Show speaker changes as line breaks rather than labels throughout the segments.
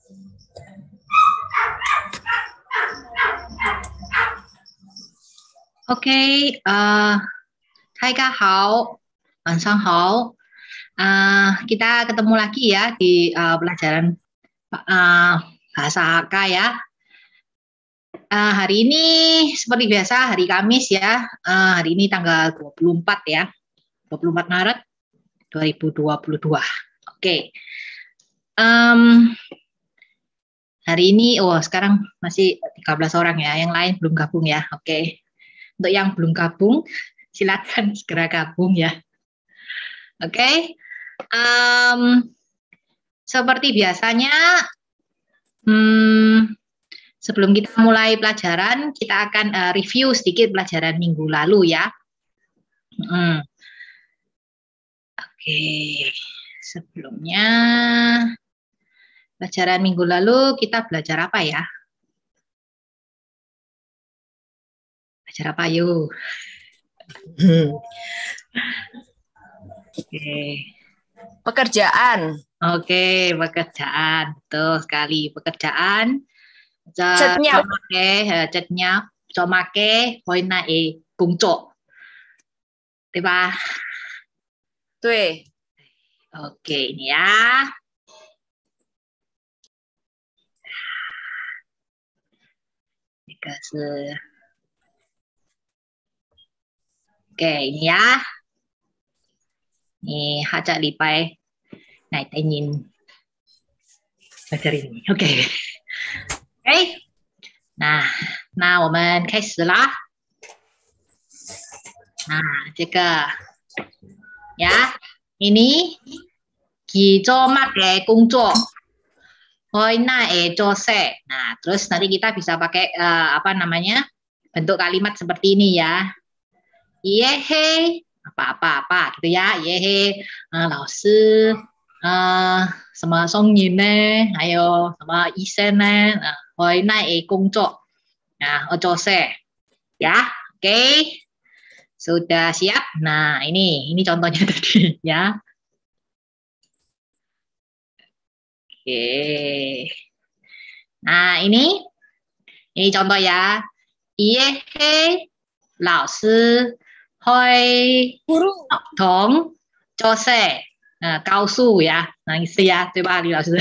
OK，大家好，晚上好. Kita ketemu lagi ya di pelajaran bahasa HK ya. Hari ini seperti biasa hari Kamis ya. Hari ini tanggal 24 ya. 24 Maret 2022. Oke. Hari ini sekarang masih 13 orang ya. Yang lain belum gabung ya. Oke. Untuk yang belum gabung, silakan segera gabung ya. Oke. Seperti biasanya, sebelum kita mulai pelajaran, kita akan review sedikit pelajaran minggu lalu ya. Oke. Sebelumnya, pelajaran minggu lalu kita belajar apa ya? Belajar apa yuk? Oke.
Pekerjaan.
Oke, pekerjaan. Betul sekali. Pekerjaan.
Chatnya.
Chatnya. Make poin na kungco. Diba?
Tuh.
Oke, ini ya. Oke, ini ya. Ini hajak lipai. Nah, ingin belajar ini. Oke. Oke. Nah, 我们开始啦。这个 ya, ini make工作. Hoina jose. Nah, terus nanti kita bisa pakai bentuk kalimat seperti ini ya. Yehe, apa gitu ya. Yehe, laoshi, sama songyine, ayo sama isene, hoina kungco. Nah, jose. Ya, oke. Sudah siap? Nah, ini contohnya tadi ya. Oke. Nah, ini contoh ya. Yehe, laoshi, hoi, dong, jose. Nah, kausu ya. Nah, isi ya, coba Li laoshi.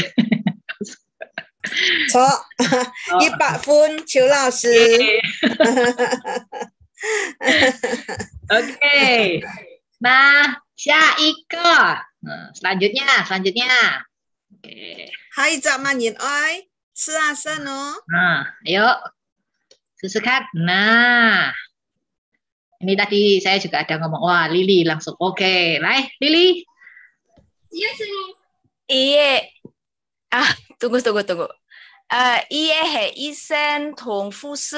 错，100分，邱老师。
Oke. Nah, selanjutnya. Oke.
Hai zaman yin oi, seasen no.
Nah, ayo. Susukan. Nah. Ini tadi saya juga ada ngomong, wah Lili langsung. Oke, Lai, Lili.
Iya, Iya. Tunggu. Iya he isen tong fu si.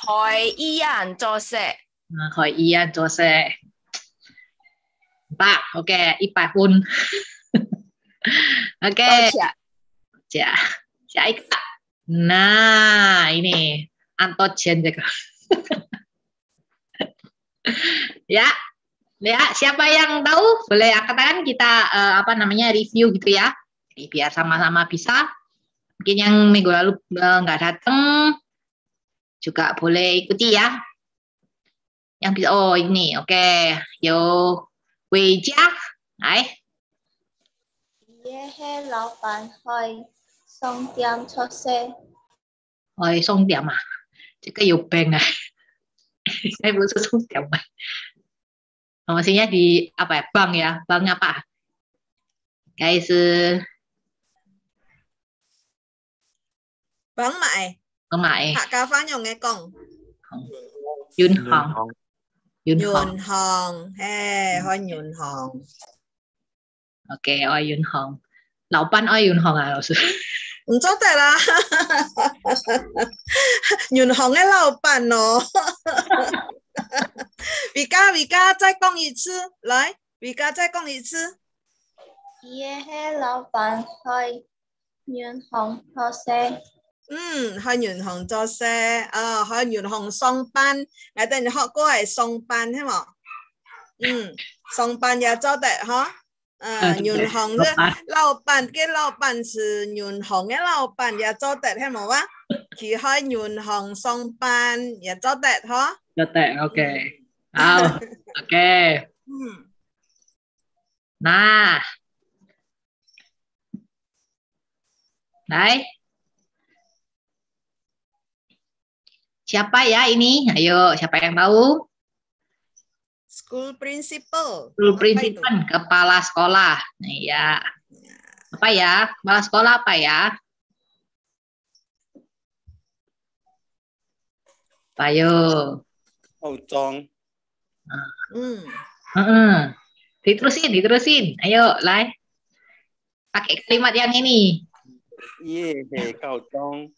Hoi iyan jose.
Hoi iyan jose. Pak, oke, 100 pun. Oke. Ya. Nah, ini antojen juga. Ya, siapa yang tahu boleh katakan kita review gitu ya. Jadi biar sama-sama bisa. Mungkin yang minggu lalu nggak datang juga boleh ikuti ya. Yang bisa, ini oke. Yo, Wei Jia, hai.
Yehe, 老板，去送点出色。
送点啊，这个有病啊。Saya belum susung tiap bank. Maksudnya di apa ya? Bank ya? Bank apa? Guys.
Bank Mại.
Bank Mại.
Hạ ca phá nhồng nghe con.
Yun Hong.
Yun Hong. Hoi Yun Hong.
Oke, Yun Hong. 老闆Yun Hong à, 老師？
唔做得啦，銀行嘅老闆哦。Vika 再講一次，來 ，Vika 再講一次。
耶嘿，老闆去銀行做事。
去銀行做事，去銀行上班，我哋學過係上班，係嘛？上班也做得嗬。Nhún hồng chứ老板cái老板是nhún hồng cái老板也做得係冇啊？佢喺nhún hồng上班也做得嗬？
做得 OK， 好 OK。Nah, Đấy. Siapa ya ini? Ayo, siapa yang tahu?
School principal.
School principal, kepala sekolah. Nah, ya. Apa ya? Kepala sekolah apa ya? Ayo.
Ojong.
Diterusin. Ayo, Lai. Pakai kalimat yang ini.
Iya, kau dong.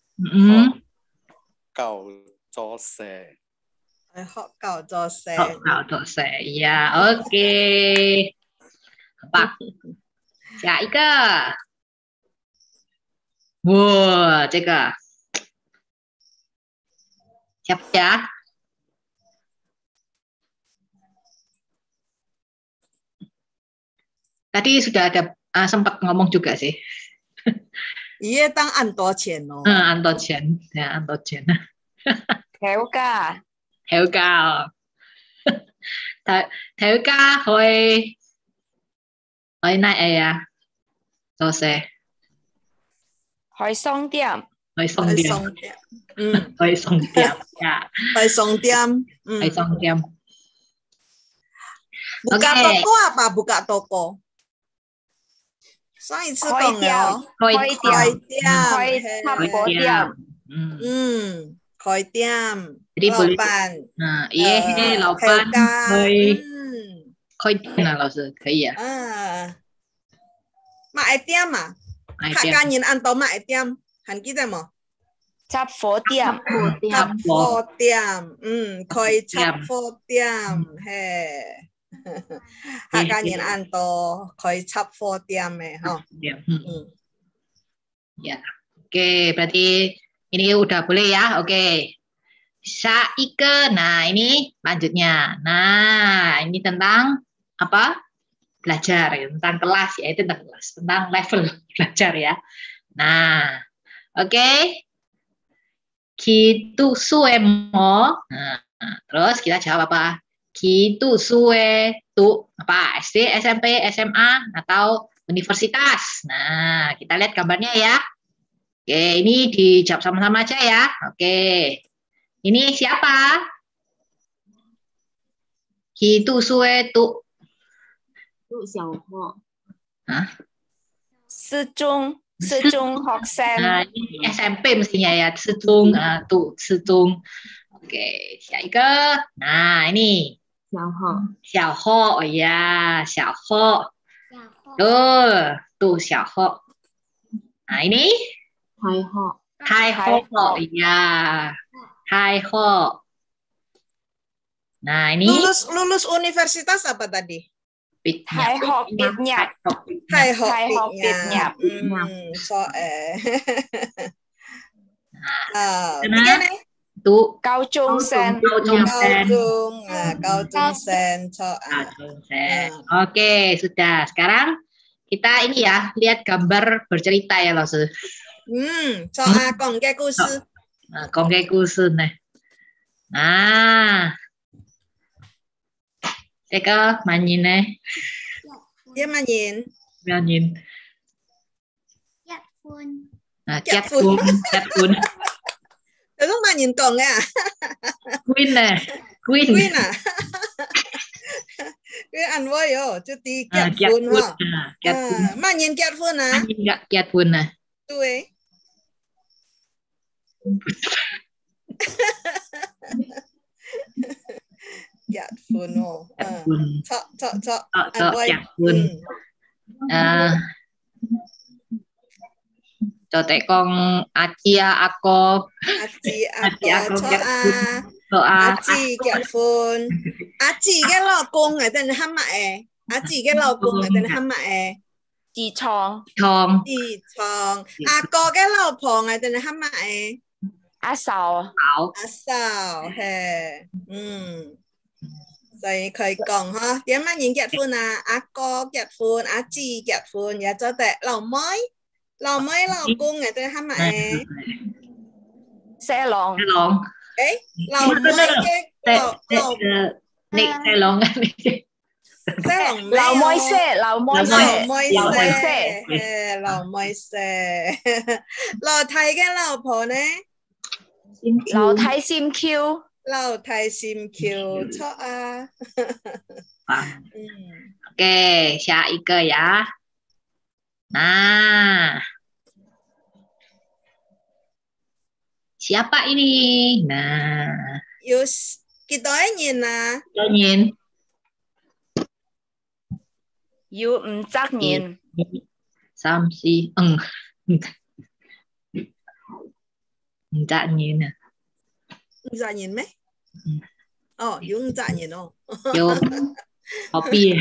Kau jose.
Kau jose.
Kau jose. Ya, oke. Apa? 下一个。哇，这个 siapa ya? Tadi sudah ada sempat ngomong juga sih.
Iya, tang An Toh Chen loh.
An Toh Chen, ya An Toh Chen.
Helga.
Helga hồi nay à? Tôi sẽ
Hồi song tiệm.
Hồi song tiệm.
Buka toko apa? Buka toko. 上一次講了，開店，老闆，
老闆開店啊，老師可以啊。
賣店啊，客家人按到賣店，還記得冇？
雜貨店，
開雜貨店，嘿。客家人按到開雜貨店嘅，Ya,
oke, berarti ini udah boleh ya, oke. Saike, nah ini lanjutnya. Nah, ini tentang apa? Belajar, tentang kelas ya, itu tentang kelas, tentang level belajar ya. Nah, oke. Kitu suemo. Nah, terus kita jawab apa? Gitu suwe tuh apa SD, SMP, SMA atau universitas. Nah, kita lihat gambarnya ya. Oke, ini dijawab sama-sama aja ya. Oke. Ini siapa? Gitu suwe tuh. Hah?
Sejung học sinh.
Nah, ini SMP mestinya ya. Sejung sejung. Oke, siapa? Nah, ini 小号 oh ya, 小号 tuh 小号 nah ini 太后 ya 太后 nah ini
lulus universitas apa tadi?
太后畢業
tuh
高中生
Oke, sudah. Sekarang kita ini ya, lihat gambar bercerita ya, Laos.
Cho A Kong Ge Gu Sư.
Kong Ge Gu Sư này. Nah. Cái mà nhìn này.
Cái mà nhìn.
Kiat Phun.
Lúc mà nhìn cổng à?
Queen nè.
Queen à? Queen ăn vui rồi, chứ tí Kiat Phun hả? Mà nhìn Kiat Phun à?
Kiat Phun nè.
Tôi Kiat Phun hả? Cho ăn vui.
Kiat Phun. Cho trẻ con Aci ako cho
Aci Kiat Phun. Aci cái老公ở tên hâm mẹ. Aci cái老公ở tên hâm mẹ.
Chị Chong.
Ako cái老婆ở tên hâm mẹ.
A Sao.
He. Rồi khởi cổng ha. Điểm mà nhìn kết hôn à, cô kết hôn, chị kết hôn, ya cho tệ lầu mới lầu cung người ta hả mà
xe lồng.
Xe lồng.
ấy lầu mới cái lầu
Nị xe lồng.
xe lồng
lầu môi xe
lầu mới xe lầu thay cái lầu phổ nè
lầu thay sim Q.
lầu thay sim Q cho à.
Oke, Sya Ike ya. Nah, siapa ini? Nah,
Yus, kita nhìn nè.
cho nhìn.
Yu chắc nhìn.
Sam si, dạ nhìn nè.
Dạ nhìn mấy? Yu dạ nhìn không?
Yo, Poppy.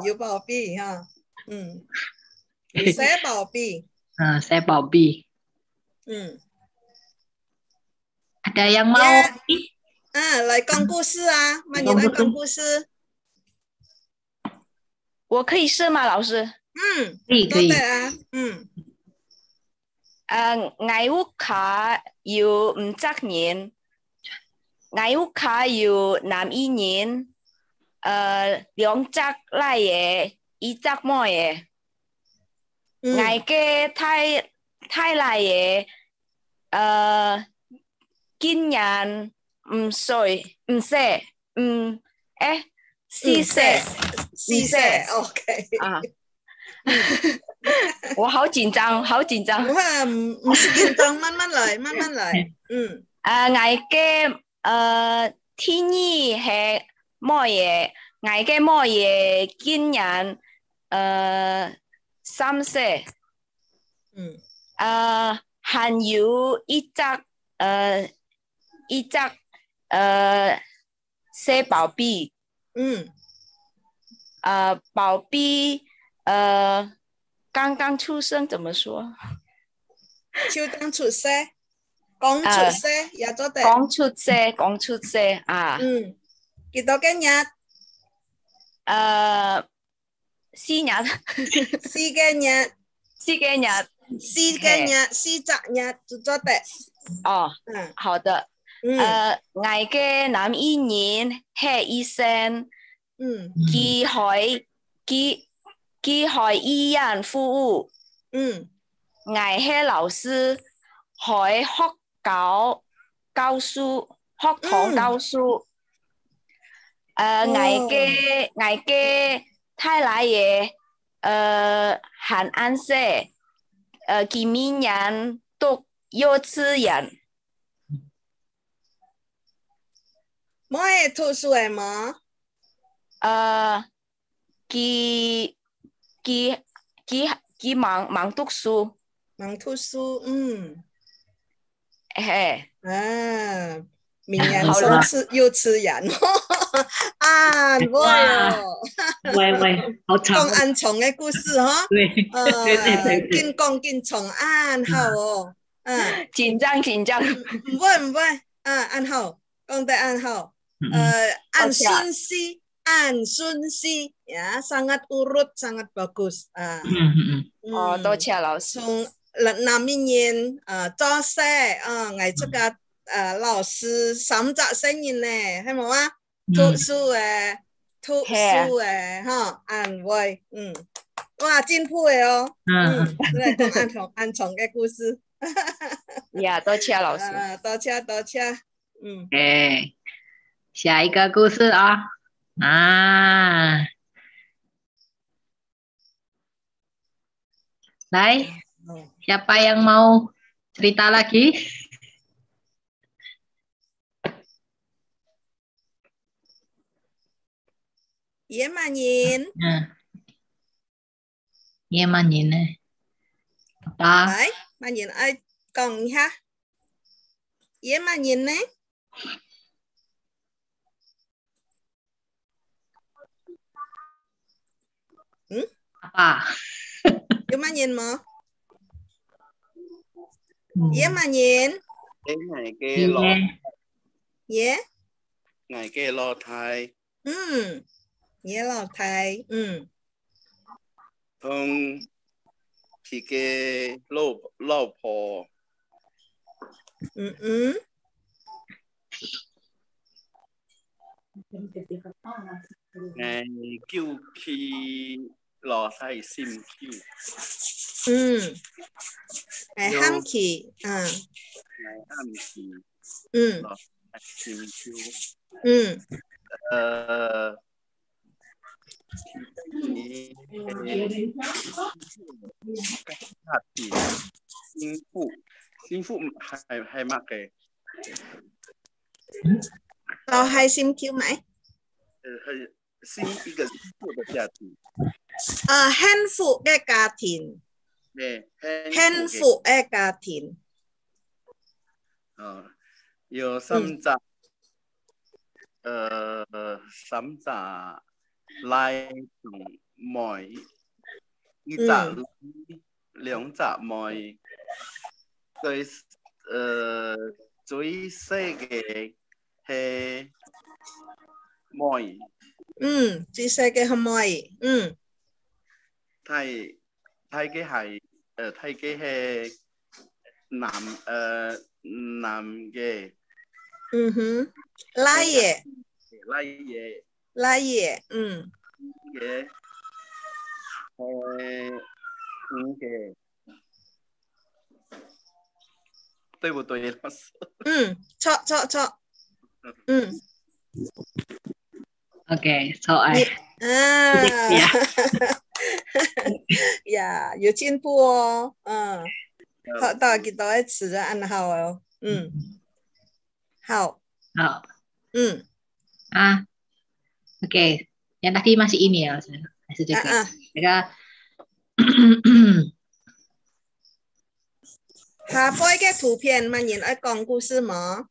Yu bảo bì ha. Yu sẽ bảo bì.
Saya Bobby. Ada yang mau?
Yeah. Lại con故事啊，慢点来讲故事。
我可以试吗，老师？
可以。
ngày út khá yêu chắc nhìn. Ngày út khá yêu nam y nhìn.兩chắc lại ye, y chắc mồi ye. Ngày cái thay lại ye, kinh nhận soi xe xì xe
OK
啊我好紧张好紧张
唔是緊張慢慢來
ngày cái thiên nhiên係乜嘢ngày cái乜嘢經驗三色還有一隻小寶貝寶貝剛剛出生怎麼說
超剛出世剛出世也做得
剛出世啊
幾多個日
4日
4日就做得
好的ngày cái nam y nhìn hệ y sinh ký hỏi y院服務ngày hệ lão sư hỏi học教書學堂教書ngày cái太來爺韓安社佢明年讀幼稚園
冇係圖書係嗎
佢忙讀書
明年上次幼稚園
喂好長
講安松嘅故事嗬見講見重好
緊張
唔會安好講得安好按順序ya sangat urut sangat bagus
多謝老師
從南面做事我這個老師3隻聲音咧係冇啊讀書哈安慰哇進步嘅嚟講安重嘅故事
呀多謝老師
多謝
下一個故事來 siapa yang mau cerita lagi
Ye mà nhìn
Ye mà nhìn này apa
đấy mà nhìn ai còn ha Ye mà nhìn này
apa
Ye mà nhìn mà Ye mà nhìn
ngày kia lo
Ye
ngày kia lo thai
野老太，
同佢嘅老婆，叫佢落嚟心跳，
喊起，
暗示落嚟心跳，家庭幸福係乜嘅？
就係心跳咪？
係一個幸福嘅家庭。
幸福嘅家庭，幸福嘅家庭。
有三隻奶同妹，一隻兩隻妹，最細嘅係妹。
最細嘅係妹。
睇嘅係男嘅。
拉爺。
嘅嘅，對不對？老師？
錯。
OK， so I。
呀，有進步哦。學到幾多詞就按好哦。好。
Oke, yang tadi masih ini ya, masih juga.
下杯嘅圖片，曼言愛講故事嗎？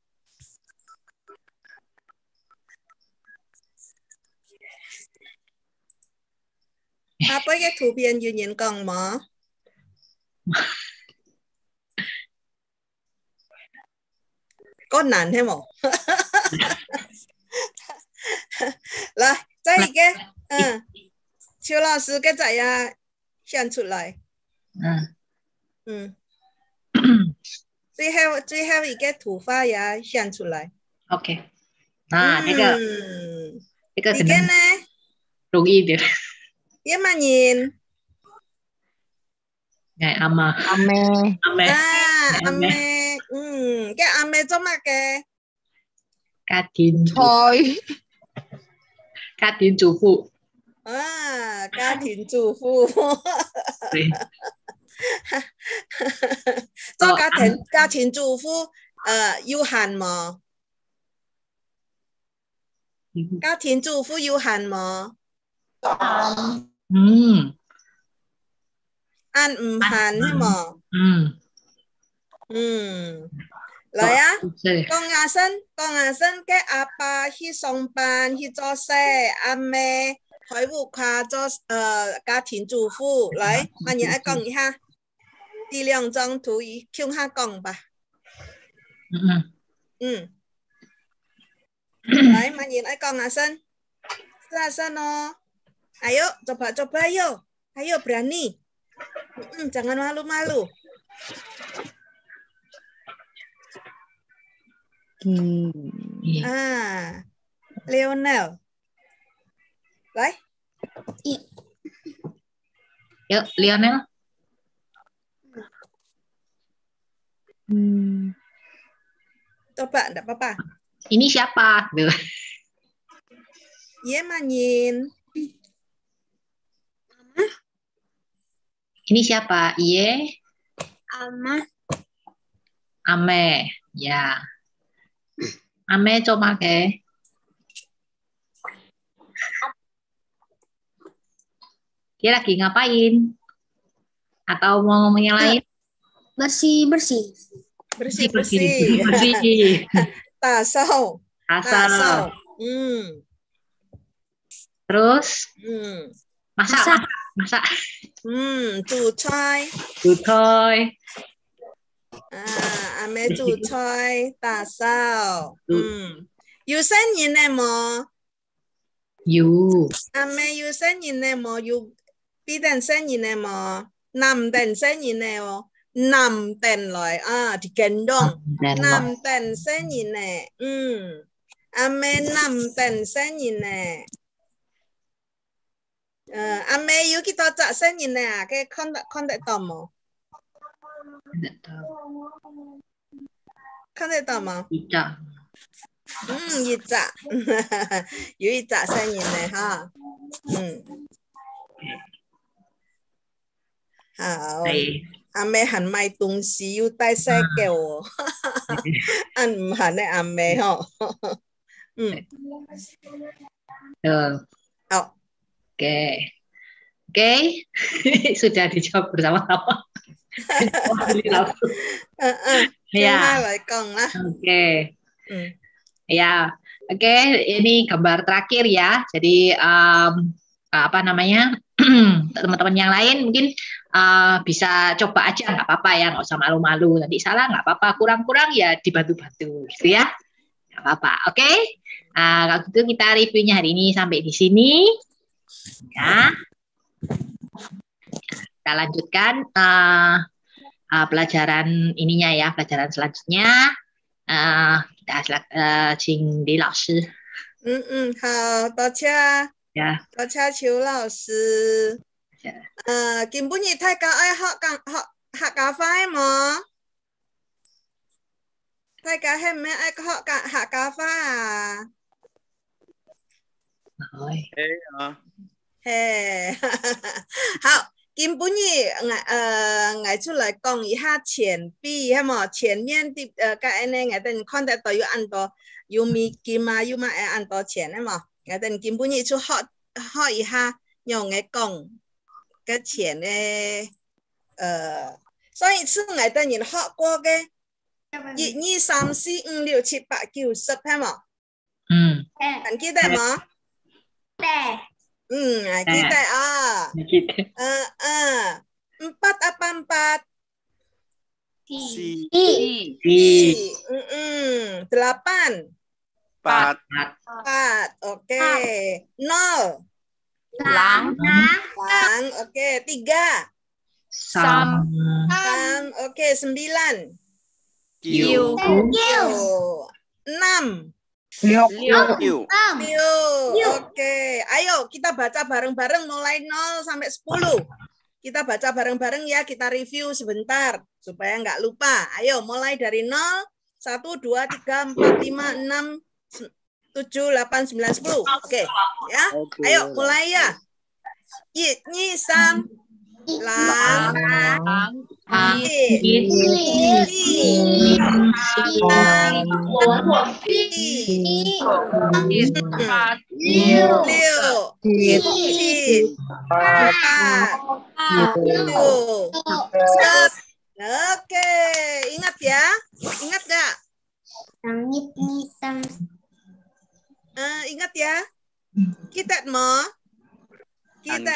下杯嘅圖片要人講嗎？個難聽冇？來，再一個，邱老師嘅仔呀，想出來。最後一個圖畫也想出來。
OK， nah這個
呢個呢？
容易啲。
葉曼言。
係阿媽。
阿妹。cái阿妹做乜嘅？
家庭主婦。
家庭主婦。做家庭主婦，要限嗎？家庭主婦要限嗎？按唔限係嗎？來啊！講下身嘅阿爸去上班去做事，阿妹喺屋企做家庭主婦。來，曼言愛講一下，第兩張圖向下講吧。來，曼言愛講下身哦。Ayo, coba ayo. Ayo berani. Jangan malu-malu. Lionel. Lại.
Yuk, Lionel.
Coba, enggak apa-apa.
Ini siapa?
Iya, Manyin.
Ini siapa? Iye? Ame. Ya. Ame coba ke. Dia lagi ngapain? Atau mau ngomong yang lain?
Bersih.
Tasau.
Terus? Masak.
煮菜。Ame煮菜，打掃。有聲音的冇？
You.
Ame you sinh nhật này mà you bị tên sinh nhật này mà nằm tên sinh nhật này mà nằm tên lại thì kinh đông nằm tên sinh nhật này ame nằm tên sinh nhật này ame you kita cak sinh nhật này cái con đại tò mò con đại tò mò
Ita.
you cak you cak sinh nhật này ha hảo ame hẳn mai tung xí you tai xe kẹo ăn hẳn này ame ha
Oke. Oke. Sudah dijawab bersama-sama. Ya. Oke. Ya. Oke, ini gambar terakhir ya. Jadi apa namanya? Teman-teman yang lain mungkin bisa coba aja, nggak apa-apa ya, nggak usah malu-malu. Nanti salah nggak apa-apa, kurang-kurang ya dibantu-bantu, gitu ya. Nggak apa-apa. Oke. Kalau gitu kita reviewnya hari ini sampai di sini. Ya. Kita lanjutkan pelajaran ininya ya, pelajaran selanjutnya. Kita Ching Li Lao Shi.
好，多謝，多謝邱老師。今本日大家愛學咖啡嗎？大家係咪愛學咖啡啊？嘿，好，今本日我出來講一下錢幣，係嘛？前面的cái này我哋看得到有按多有美金啊，有嘛按多錢係嘛？我哋今本日出學一下，用我講個錢咧，上一次我哋人學過嘅1、2、3、4、5、6、7、8、9、10係嘛？還記得嗎？kita empat apa empat? Delapan. Empat. Oke. Nol. Lang. Oke. 3.
Sam.
Oke. 9. 6. Oke, ayo kita baca bareng-bareng mulai 0 sampai 10. Kita baca bareng-bareng ya, kita review sebentar supaya nggak lupa. Ayo mulai dari 0, 1, 2, 3, 4, 5, 6, 7, 8, 9, 10. Oke, ya. Ayo mulai ya. 1, 2, 3, lang, Oke, ingat ya? Ingat gak? Ingat ya? Kita mau? Kita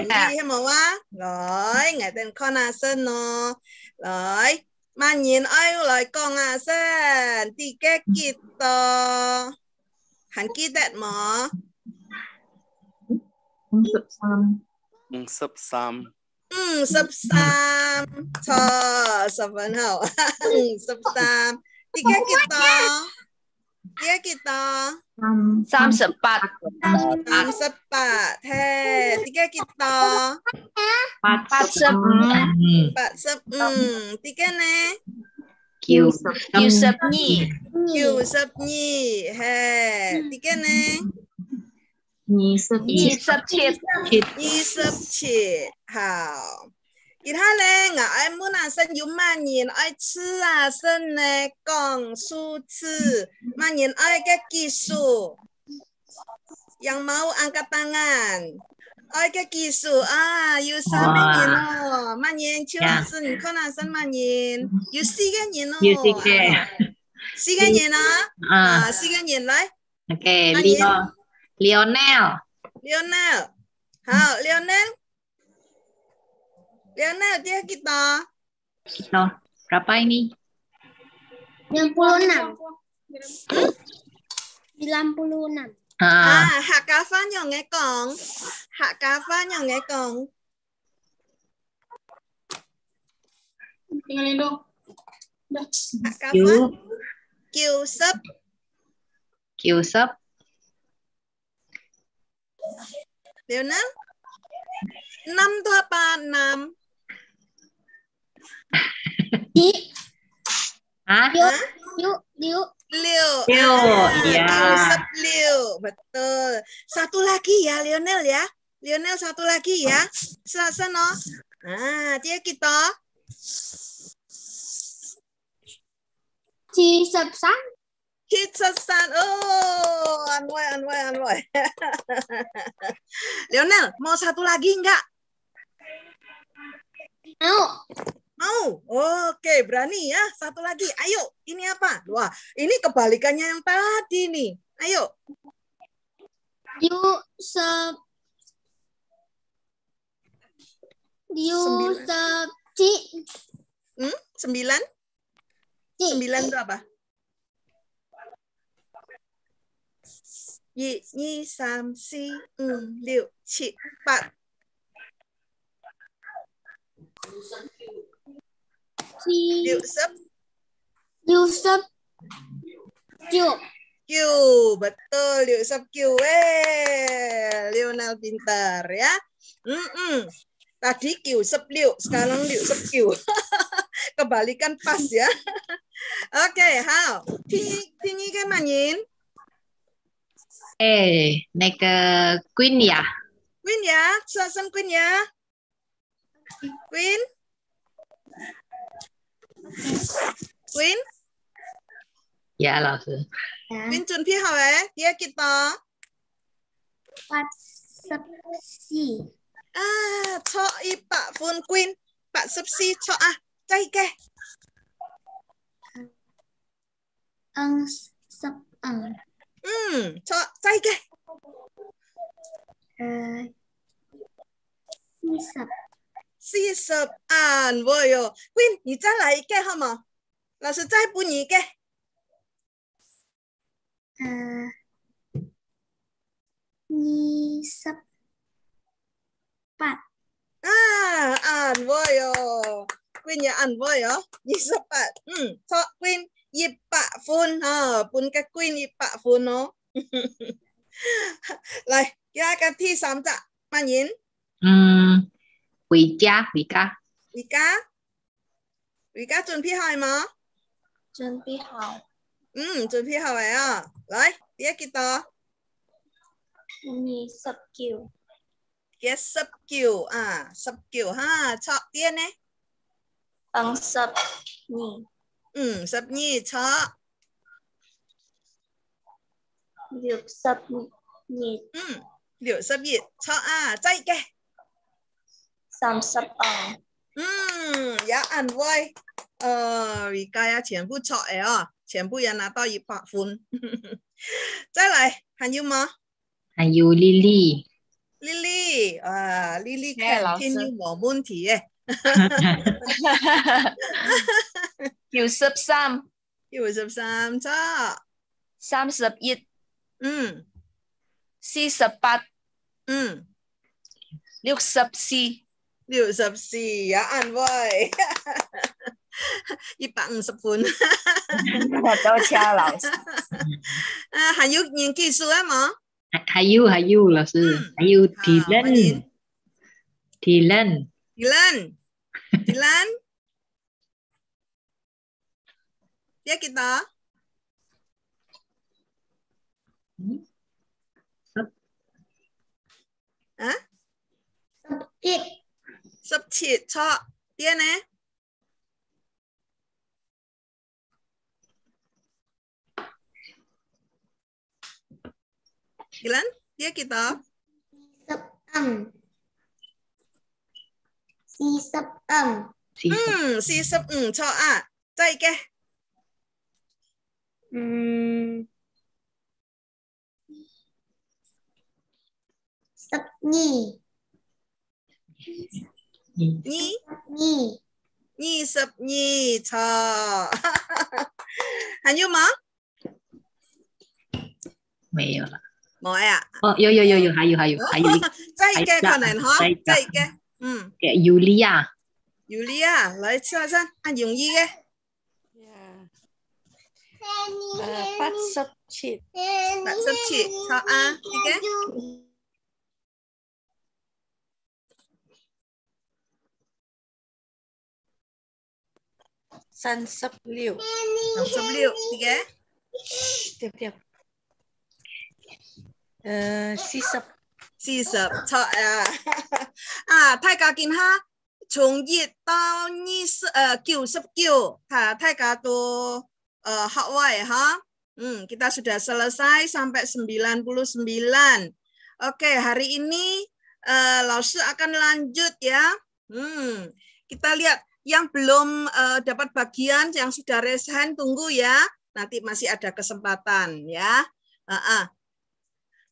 hay mà quá rồi ngày tên con sen nó rồi mà nhìn ai lại con sen thì cái kita hẳn kita mà
sập sam
sập vẫn hậu sập sam thì cái kita
34.
34. He, 3 kita.
45.
3 ne?
92.
92. He, 3 ne?
27.
27. Hảo. Ít hai này, ngài muốn ăn sinh dùng mà nhìn ai吃啊生呢讲数字 mà nhìn ai cái kỹ术 yang mau angkat tangan ai cái kỹ术you sabi nhìn nó mà nhìn chưa sinh con ăn sinh mà nhìn you see cái nhìn nó see cái nhìn nó see cái nhìn lấy
Oke, Lionel.
Hảo, Lionel dia kita.
Berapa ini?
96. 96.
hạ cá phá nhỏ nghe con. Hạ cá phá nhỏ nghe con.
Tinggalin dong.
Hạ cá phá.
Kiu.
Kiều sấp.
Kiu sấp.
Leonel. 6 itu apa? 6.
Hah?
Liu.
Liu.
Liu, iya.
Kiu sep liu. Betul. Satu lagi ya Lionel ya. Lionel satu lagi ya. Seno. Nah, dia kita.
Chi sập sáng.
Hitsasan. Oh, Anway. Lionel, mau satu lagi enggak? Mau. Oke, berani ya. Satu lagi. Ayo, ini apa? Wah, ini kebalikannya yang tadi nih. Ayo.
Liu sập. Liu sập chi.
9? 9 itu apa? 1, 2, 3, 4, 5, 6, 7, 8. Liu sep.
Liu sập kiu.
Q, betul. Liu sep Q. Lionel pintar ya. Tadi Q sep Liu, sekarang Liu sep Q. Kebalikan pas ya. Oke, hao. Tinggi kan manin?
Naik ke Queen ya?
Queen ya, Susan Queen ya. Queen. Queen.
Ya,老师.
Queen chuẩn bị hảo dia kita.
Pat sập si.
Cho y Pak Phun Queen. Pak sập si cho chay ke.
Ang sập ang.
Cho chay ke.
Si sập.
Si sập voi yo. Queen, 你再来一个好吗？老师再补你一个。
Ni sập pat.
Voi yo. Queen ya voi yo. Ni sập pat. Cho Queen y Pak Phun Phun cái Queen y Pak Phun nó. Lại, kia cái thi 3隻，曼言。
回家。
準備好嗎？
準備好。
準備好啊！來，dia kita.
Ni sập kiu.
Dia sập kiu sập kiu ha. Cho dia ne.
Ang sập ni.
Sập ni cho.
Liu sập ni.
Liu sập ni cho chay ke.
30 ang.
Ya ăn voi. Vì cái全部错的全部要拿到100分。再来，还有吗？
还有Lily。
Lily 看天有冇問題嘅。
93。
93錯。
31。48。64。
64ya ăn voi. 150分。
多謝老師。
還有年紀數嗎？
還有老師，還有 Dylan。Dia kita. Sub chit cho dia ne. Dylan, dia kita.
Sập ang. Si sập ang.
Si sập cho chay ke.
Sập ni.
Nhi sập nhi cho. Hay như mà?
没有了。
冇呀？
有，還有
再嘅可能嗬，再嘅，
嘅Yulia，
Yulia，來先生，容易嘅。
87，
87，錯啊，啲嘅。
36，
36，啲嘅。
Diam. 40，
錯啊！大家見下，從1到99，大家都hafal ha. Kita sudah selesai sampai 99. Oke, hari ini Laoshi akan lanjut ya. Kita lihat yang belum dapat bagian, yang sudah raise hand tunggu ya. Nanti masih ada kesempatan ya.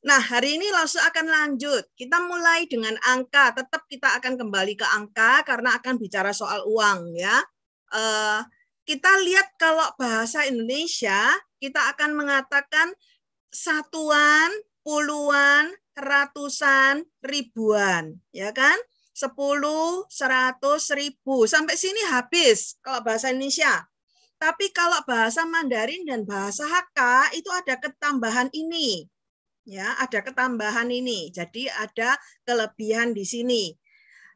Nah, hari ini Laoshi akan lanjut. Kita mulai dengan angka. Tetap kita akan kembali ke angka karena akan bicara soal uang ya. Kita lihat kalau bahasa Indonesia, kita akan mengatakan satuan, puluhan, ratusan, ribuan, ya kan? 10, 100, 1000. Sampai sini habis kalau bahasa Indonesia. Tapi kalau bahasa Mandarin dan bahasa Hakka itu ada ketambahan ini. Ya, ada ketambahan ini. Jadi ada kelebihan di sini.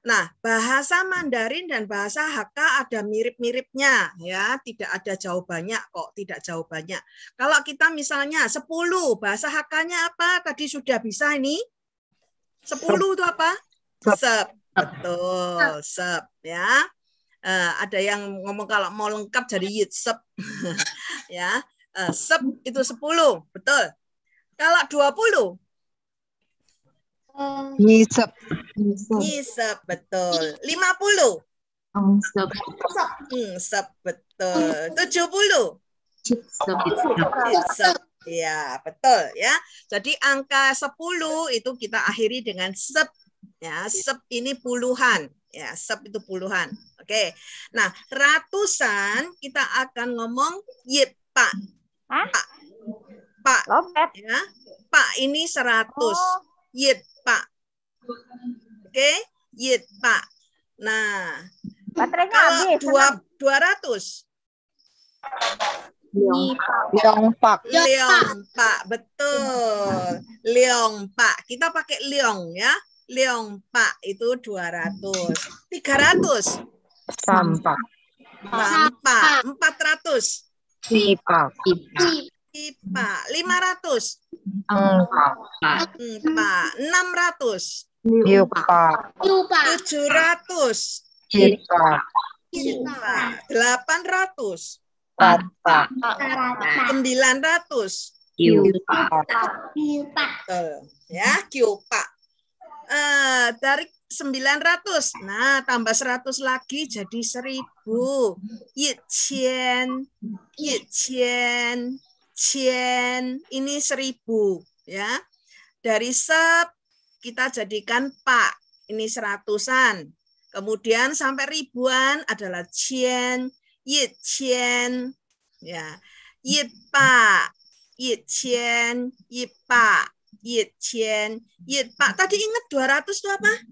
Nah, bahasa Mandarin dan bahasa Hakka ada mirip-miripnya ya, tidak ada jauh banyak kok, tidak jauh banyak. Kalau kita misalnya 10, bahasa Hakkanya apa? Tadi sudah bisa ini. 10 itu apa? Sep. Betul, sep ya. Ada yang ngomong kalau mau lengkap jadi yitsep. Ya. Sep itu 10, betul. Kalau 20?
Nyisep.
Nyisep, betul. 50? Sep, betul. 70? Sep. Ya, betul ya. Jadi angka 10 itu kita akhiri dengan sep. Ya, sep ini puluhan. Ya, sep itu puluhan. Oke. Nah, ratusan kita akan ngomong yip pak. Pak. Ya. Pak ini 100. Yip pak. Oke, yip pak. Nah, kalau 200.
Leong pak.
Leong pak, betul. Leong pak. Kita pakai leong ya. Leong pak itu 200. 300.
Sampak.
Sampak. 400.
Sipak.
Pipa. 500.
Engpak.
600.
Yupak.
700.
Jipak.
800.
Papak.
900.
Yupak.
Ya, kyupak. Dari 900. Nah, tambah 100 lagi jadi 1000. Yichen. Cien ini 1000 ya. Dari sep kita jadikan pak. Ini 100-an. Kemudian sampai ribuan adalah cien, yicien ya. Yipa, yicien, yipa, yicien, yipa. Tadi ingat 200 itu apa?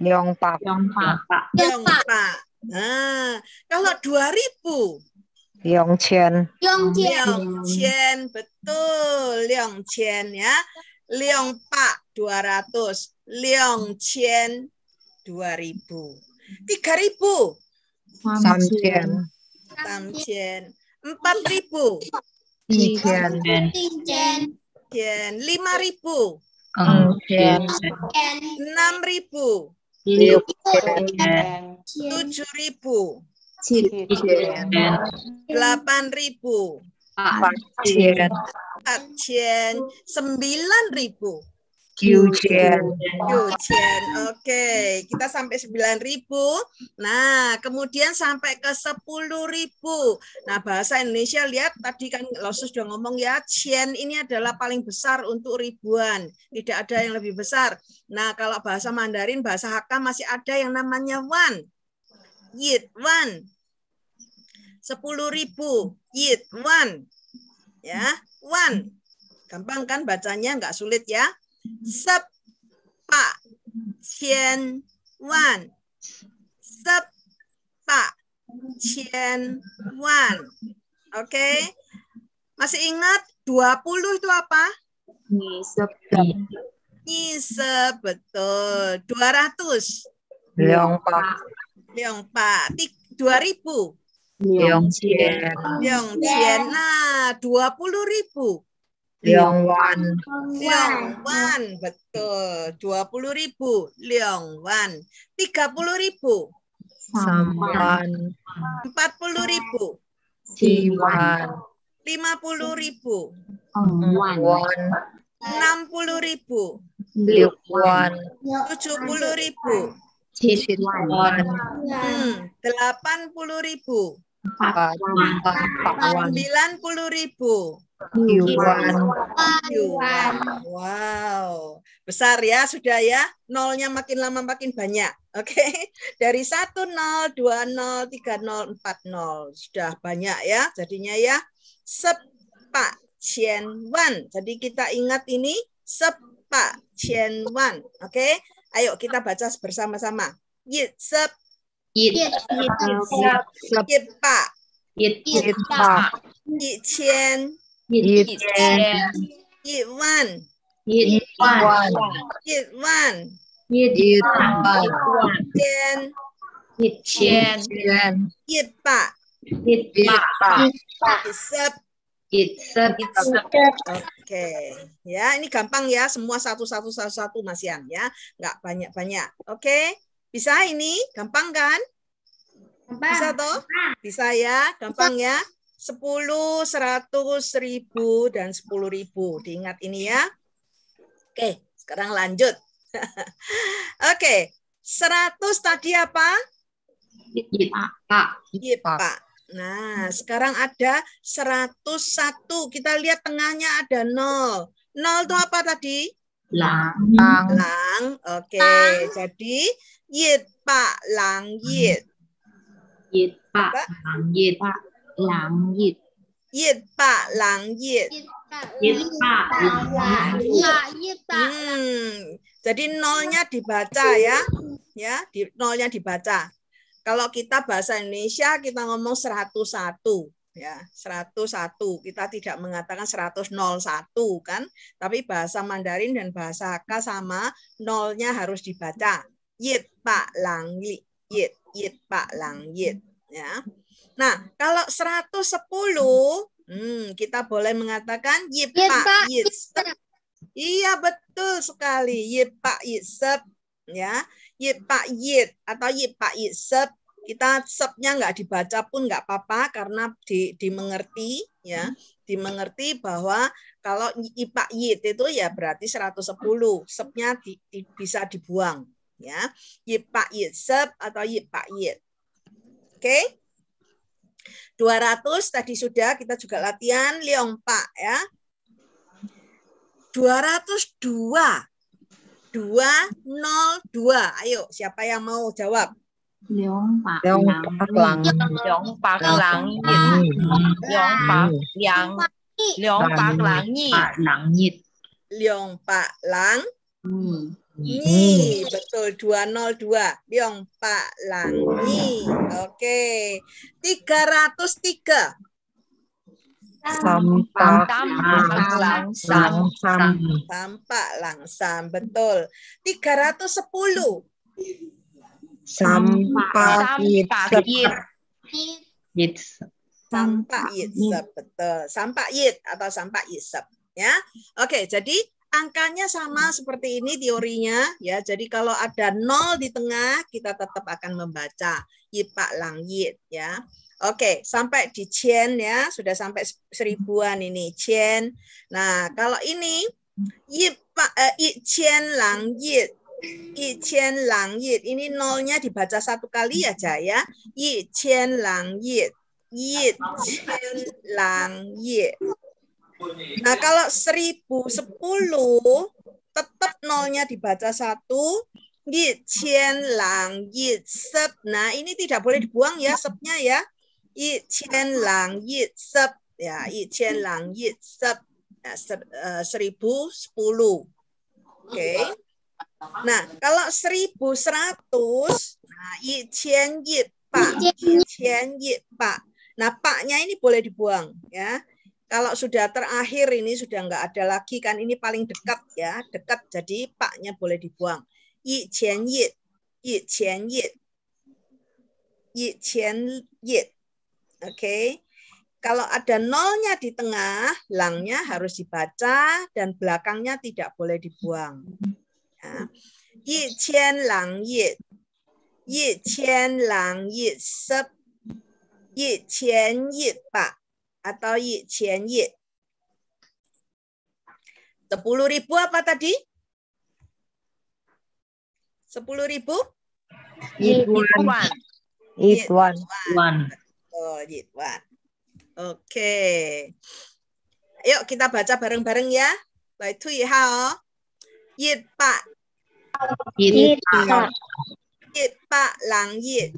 Leong pak.
Leong pak. Nah, kalau 2000
Leong Chen.
Leong Chen, betul. Leong Chen ya. Leong Pak 200. Leong Chen 2000. 3000.
Samchen.
4000.
Tichen.
5000.
Engchen.
6000.
Liuk.
7000.
Tichen.
8000.
Pakchen.
9000.
Yuchen.
Oke, kita sampai 9.000. Nah, kemudian sampai ke 10.000. Nah, bahasa Indonesia lihat tadi kan Laoshi sudah ngomong ya, chen ini adalah paling besar untuk ribuan. Tidak ada yang lebih besar. Nah, kalau bahasa Mandarin, bahasa Hakka masih ada yang namanya wan. Yit wan. 10.000. Yit wan. Ya, wan. Gampang kan bacanya, nggak sulit ya. Sepak cian wan. Sepak cian wan. Oke. Masih ingat 20 itu apa? Nyisep, betul. 200.
Leongpak.
2000.
Leongcian.
Leongcian. Nah, 20.000.
Leongwan.
Leongwan, betul. 20.000. Leongwan. 30.000.
Sampan.
40.000.
Siwan.
50.000.
Wan.
60.000.
Liuan.
70.000.
Sitwan.
80.000.
Pakwan.
90.000.
Yuan.
Wow, besar ya sudah ya. Nolnya makin lama makin banyak. Oke, dari 10, 20, 30, 40 sudah banyak ya. Jadinya ya sepak cian wan. Jadi kita ingat ini sepak cian wan. Oke, ayo kita baca bersama-sama. Yit sep.
Yit.
Yit pak.
Yit.
Yitpak.
Yit cian.
Yitchen.
Yit wan.
Yit.
Wan.
Yit wan.
Yitpan.
Cian.
Yit.
Qian.
Chen.
Yit pak.
Yit.
Yitpak.
Yit sep.
Yit. Sep.
Oke, ya ini gampang ya, semua satu Mas Yan ya, nggak banyak. Oke, bisa ini, gampang kan? Bisa toh? Bisa ya, gampang ya. 10, 100, 1000, dan 10.000. Diingat ini ya. Oke, sekarang lanjut. Oke, 100 tadi apa?
Yit. Pak.
Pak. Nah, sekarang ada 101. Kita lihat tengahnya ada 0. 0 itu apa tadi?
Lang.
Lang. Oke, jadi yit pak lang yit.
Yit. Pak. Lang. Yit. Lang. Yit.
Yit pak lang yit.
Yit. Pak.
Jadi nolnya dibaca ya. Ya, nolnya dibaca. Kalau kita bahasa Indonesia kita ngomong 101 ya, 101. Kita tidak mengatakan 101 kan, tapi bahasa Mandarin dan bahasa Hakka sama, nolnya harus dibaca. Yit pak lang yit, yit pak lang yit ya. Nah, kalau 110 kita boleh mengatakan yit pak yit sep. Iya, betul sekali. Yit pak yit sep ya. Yit pak yit atau yit pak yit sep, kita sepnya nggak dibaca pun nggak apa-apa karena dimengerti ya, dimengerti bahwa kalau yit pak yit itu ya berarti 110, sepnya bisa dibuang ya. Yit pak yit sep atau yit pak yit. Oke. 200 tadi sudah, kita juga latihan Leong pak ya. 202. 202. Ayo, siapa yang mau jawab?
Leongpak.
Leongpak lang.
Leongpak lang yit. Leongpak lang yit.
Pak lang yit.
Leongpak lang Nyi, betul 202. Leongpak lang nyi. Oke. 303.
Sampak
langsam.
Sampak langsam, betul. 310.
Sampak yit.
Yit.
Sampak yit, betul. Sampak yit atau sampak yisep ya. Oke, jadi angkanya sama seperti ini teorinya ya. Jadi kalau ada 0 di tengah kita tetap akan membaca yit pak lang yit ya. Oke, sampai di cian ya, sudah sampai 1000-an ini cian. Nah, kalau ini yit cian lang yit. Yit cian lang yit. Ini nolnya dibaca satu kali aja ya. Yit cian lang yit. Yit cian lang yit. Nah, kalau 1010 tetap nolnya dibaca satu. Yit cian lang yit sep. Nah, ini tidak boleh dibuang ya sepnya ya. 1000lang yit sep ya, 1000lang yit sep. Ya, 1010. Oke. Nah, kalau 1100, nah, 1100 pak, 1100 pak. Nah, paknya ini boleh dibuang ya. Kalau sudah terakhir ini sudah nggak ada lagi kan, ini paling dekat ya, dekat, jadi paknya boleh dibuang. 1100, 1100, 1100. Oke. Kalau ada nolnya di tengah, langnya harus dibaca dan belakangnya tidak boleh dibuang. Ya. 10001000 1000百 atau 1000. 10.000 apa tadi? 10.000?
Ituan. Ituan.
Oh, Yitwan. Oke. Ayo kita baca bareng-bareng ya. Lai Tui Hao. Yit Pak. Yit Pak Lang Yit.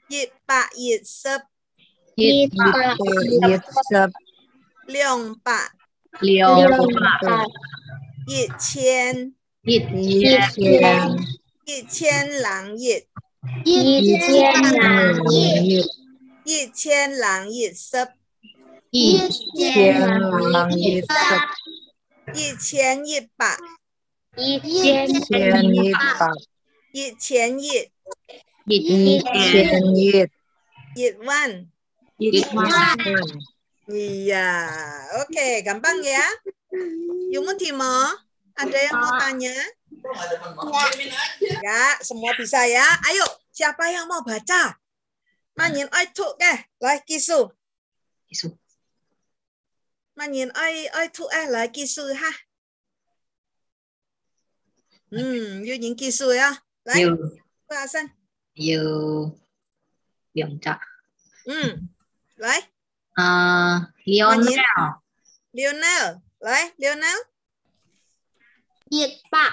Yit Pak Yit Sep. Liang Pak. Yit Qian. Yit Qian Lang Yit. Yit Qian Lang Yit Sep. Yit Qian Yit Pak. Yit Qian Yit. Yit Wan. Iya, oke, gampang ya. Yumun Timo, ada yang mau tanya? Ya, semua bisa ya. Ayo, siapa yang mau baca? Manyin oi tuk lai kisu. Manyin oi tuk lai kisu ha. Yu nhìn kisu ya. Lai, Pak Hasan. Lai. Lionel. Lai, Lionel.
Yit Pak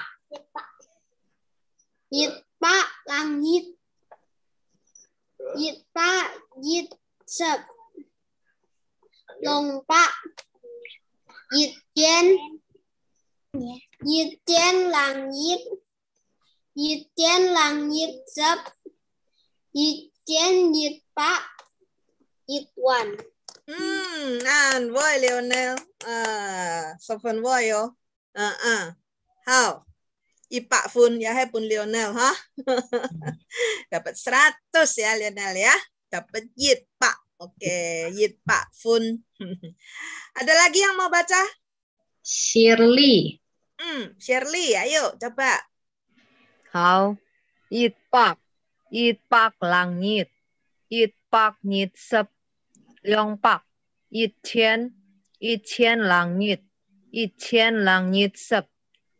Lang Yit. Yit Pak Yit Sep. Long Pak Yit Chen. Yit Chen Lang Yit. Yit Chen Lang Yit Sep. Yit Chen Yit Pak Yit Wan.
An voi Lionel. Sắp phần voi yo. Hao. Ipak pun ya hai pun Lionel ha. Dapat 100 ya Lionel ya. Dapat Yit Pak. Oke, Yit Pak pun. Ada lagi yang mau baca?
Shirley.
Shirley, ayo coba.
Hao. Yit Pak Lang Yit. Yit Pak Yit Sep. Liang Pak. 1000 Lang Yit. 1000 Lang Yit Sep.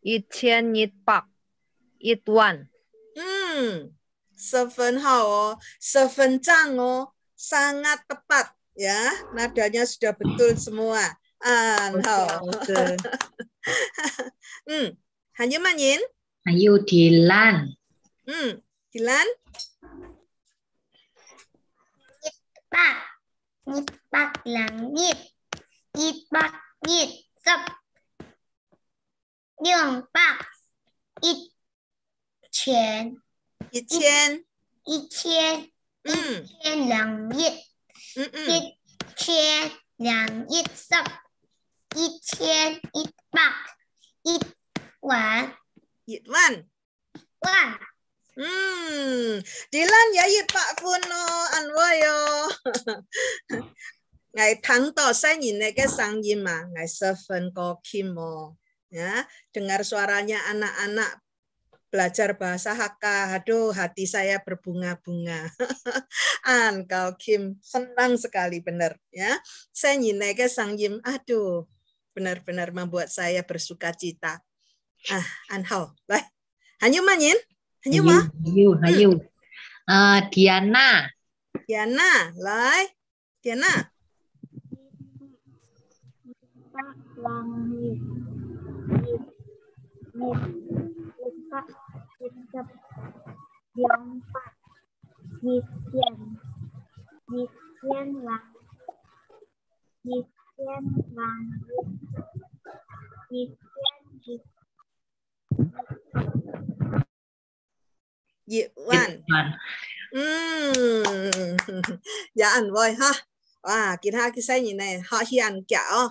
1000 Yit Pak. Ituan.
10分好哦，10分赞哦， sangat tepat ya, nadanya sudah betul semua. Hao. Hanyu Manyin.
Ayo Dilan.
Dilan.
Yit Pak Lang Yit. Yit Pak Yit Sep. Liang Pak Yit Chen.
1000
Lang Yit. Yit Chen Lang Yit Sep. Yit Chen Yit Pak Yit Wan.
Yit Wan.
Wan.
Dilan ya Yit Pak pun no anwayo. Ngài thắng to saya nhìn cái sang yin mà ngài 10分 có kim mo. Ya, dengar suaranya anak-anak belajar bahasa Hakka. Aduh, hati saya berbunga-bunga. Kau Kim senang sekali benar ya. Saya nyinai sang Yim. Aduh, benar-benar membuat saya bersuka cita. Hao. Lai. Hanyu Manyin. Hanyu mah.
Hayu. Diana.
Diana, lai. Diana.
Lang Yit. Yit Pak Yit Sep. Liang Pak Yit Chen. Yit Chen Lang Yit
Diệt văn. Dạ anh voi ha. Wah, kita kisahnya nih. Hak hian kia.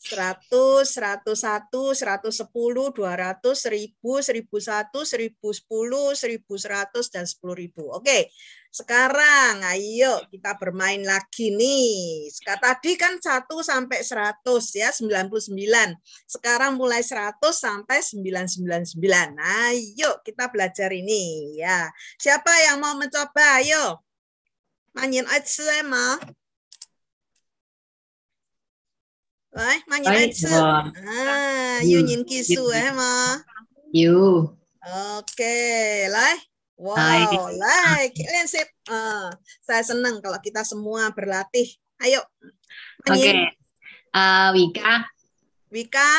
100, 101, 110, 200, 1000, 1001, 1010, 1100, dan 10.000. Oke, sekarang ayo kita bermain lagi nih. Tadi kan 1 sampai 100 ya, 99. Sekarang mulai 100 sampai 999. Ayo kita belajar ini ya. Siapa yang mau mencoba? Ayo. Manyin ai ma. Đấy, mà nhìn anh sư. Yêu nhìn kỳ sư em mà.
You.
Ok, lấy. Wow, lấy. Kalian sip. Saya senang kalau kita semua berlatih. Ayo.
Oke. Wika.
Wika.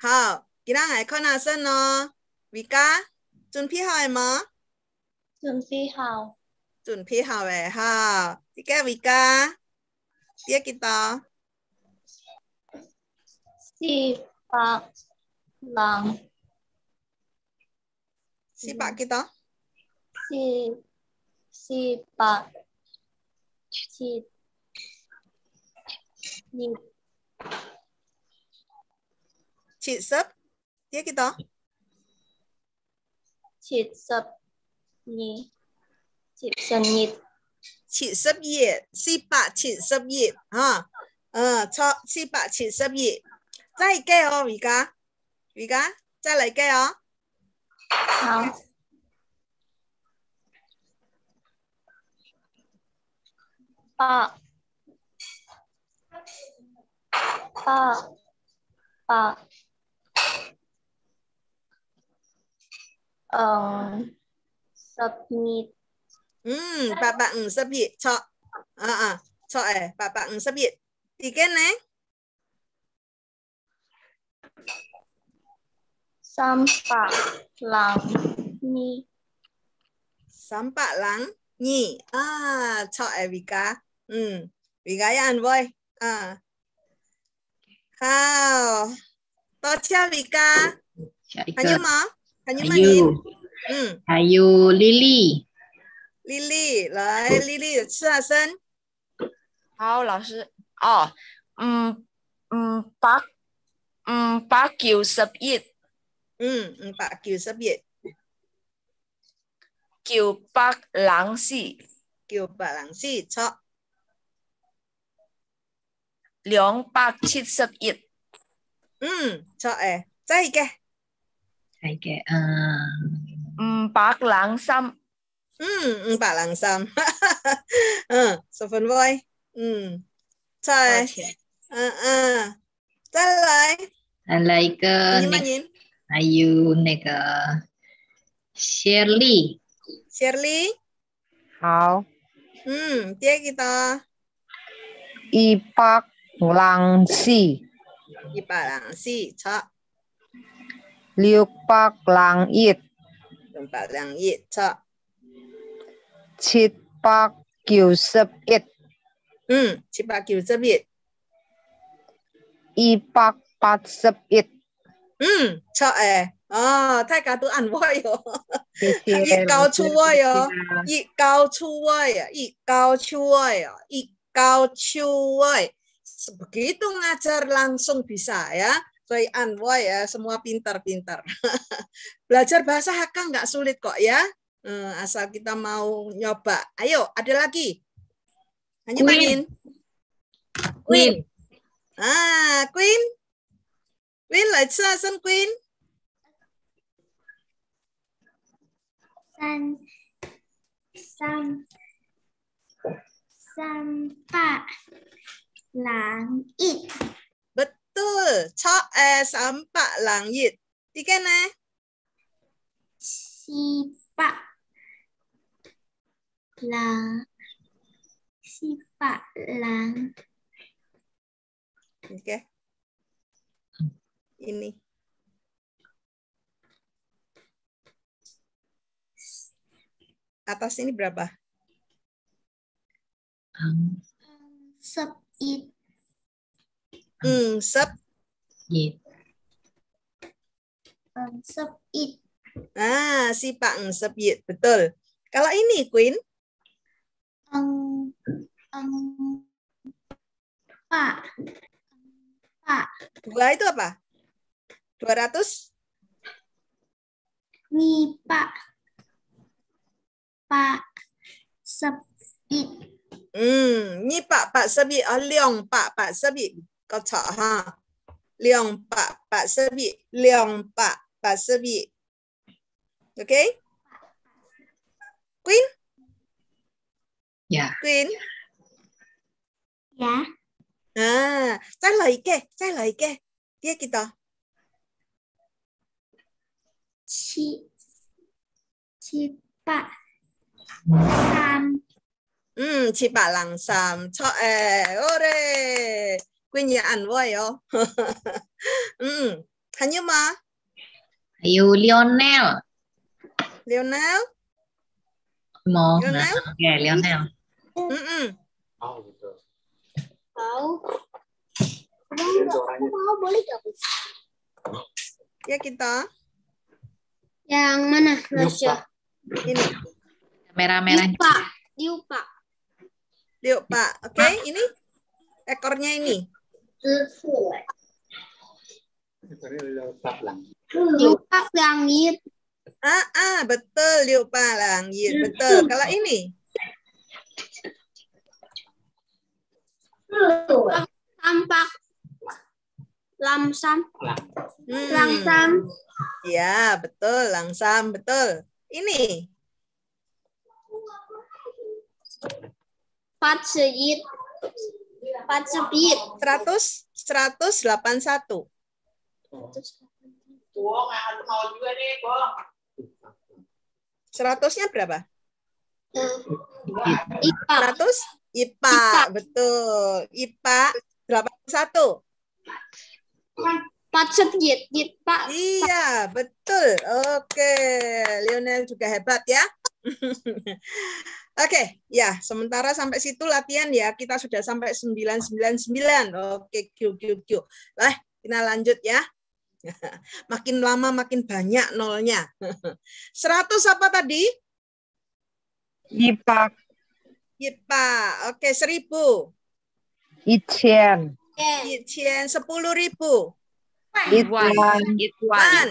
Hảo. Kita ngày con nào sân nó. Wika. Chuẩn bị hảo em mà.
Chuẩn bị hảo.
Chuẩn bị hảo vậy. Hảo. Tiga Wika. Dia kita.
Si bạc làng.
Si bạc kita.
Si bạc. Si nhị.
Chị sấp. Dia kita.
Chị sấp nhị. Chị sấp nhị.
Chị sấp nhiệt. Si bạc chị sấp nhiệt. Ha. Cho si bạc chị sấp nhiệt. 再一個哦，而家再嚟個哦。
好。八。Sập nhịp.
Bạn sắp nhiệt cho. Cho bạn sắp nhiệt. Thì cái này.
Sampa lang nhi.
Sampa lang nhi. Cho Vika. Vika ăn voi. Hào. To cha Vika. Hanyu mà. Hanyu mà nhìn.
Hayu Lily.
Lily. Lại Lily. Sư Sơn.
好，老師。891。
891.
904。904.
Cho.
271。
cho再一個。
503。
503. Số phần voi. Trời. 再來。
再来一个还有那个 Shirley。
Shirley。
好。
dia kita。
404.
404. cho.
601.
601. cho.
791.
791.
281.
cho thay cả tôi ăn voi rồi. Ít cao chua rồi. Ít cao chua rồi. Ít cao chua rồi. Ít cao chua rồi. Begitu ngajar langsung bisa ya. So voi ya, semua pintar-pintar. Belajar bahasa Hakka nggak sulit kok ya. Asal kita mau nyoba. Ayo, ada lagi. Hanya main. Queen. Queen. Queen lại xa sân Queen.
Sampa langit.
Betul. Cho sampa langit. Tiga nih.
Sipa lang.
Oke. Ini. Atas ini berapa?
Sepit.
sep.
Yit.
Sep it.
Ah, si Pak sep yit. Betul. Kalau ini, Queen?
Pak. Pak.
2 itu apa? 200?
Ni Pak. Pak. Sep it.
Ni Pak sep yit. Liang Pak sep yit. Có chọ ha. Liang Pak sep yit. Liang Pak sep yit. Okay? Queen?
Dạ.
Queen?
Dạ.
À, trả lời kìa. Tiếp kita.
Chị Pak Sam.
Chị Pak Lang Sam. Cho ore. Queen nhà ăn vui oh. Hình như mà.
Ayo Lionel.
Lionel?
Một.
Lionel?
Ok, Lionel.
Mau. Mau boleh gak?
Ya kita.
Yang mana, Rasya?
Ini.
Merah-merah.
Liu Pak.
Oke, ini ekornya ini.
Liu Pak langit.
Betul Liu Pak langit. Betul. Kalau ini?
Tampak lamsam. Langsam.
Ya, betul. Langsam, betul. Ini?
Pat seit.
181. Seratusnya berapa?
IPA.
100? IPA, betul. IPA 81.
Pat seit, Pak.
Iya, betul. Oke, Lionel juga hebat ya. Oke, ya, sementara sampai situ latihan ya. Kita sudah sampai 999. Oke, Q. Lah, kita lanjut ya. Makin lama makin banyak nolnya. 100 apa tadi?
Ipak.
IPA. Oke, 1000.
Ichen.
Ichen 10.000.
Itwan.
Itwan.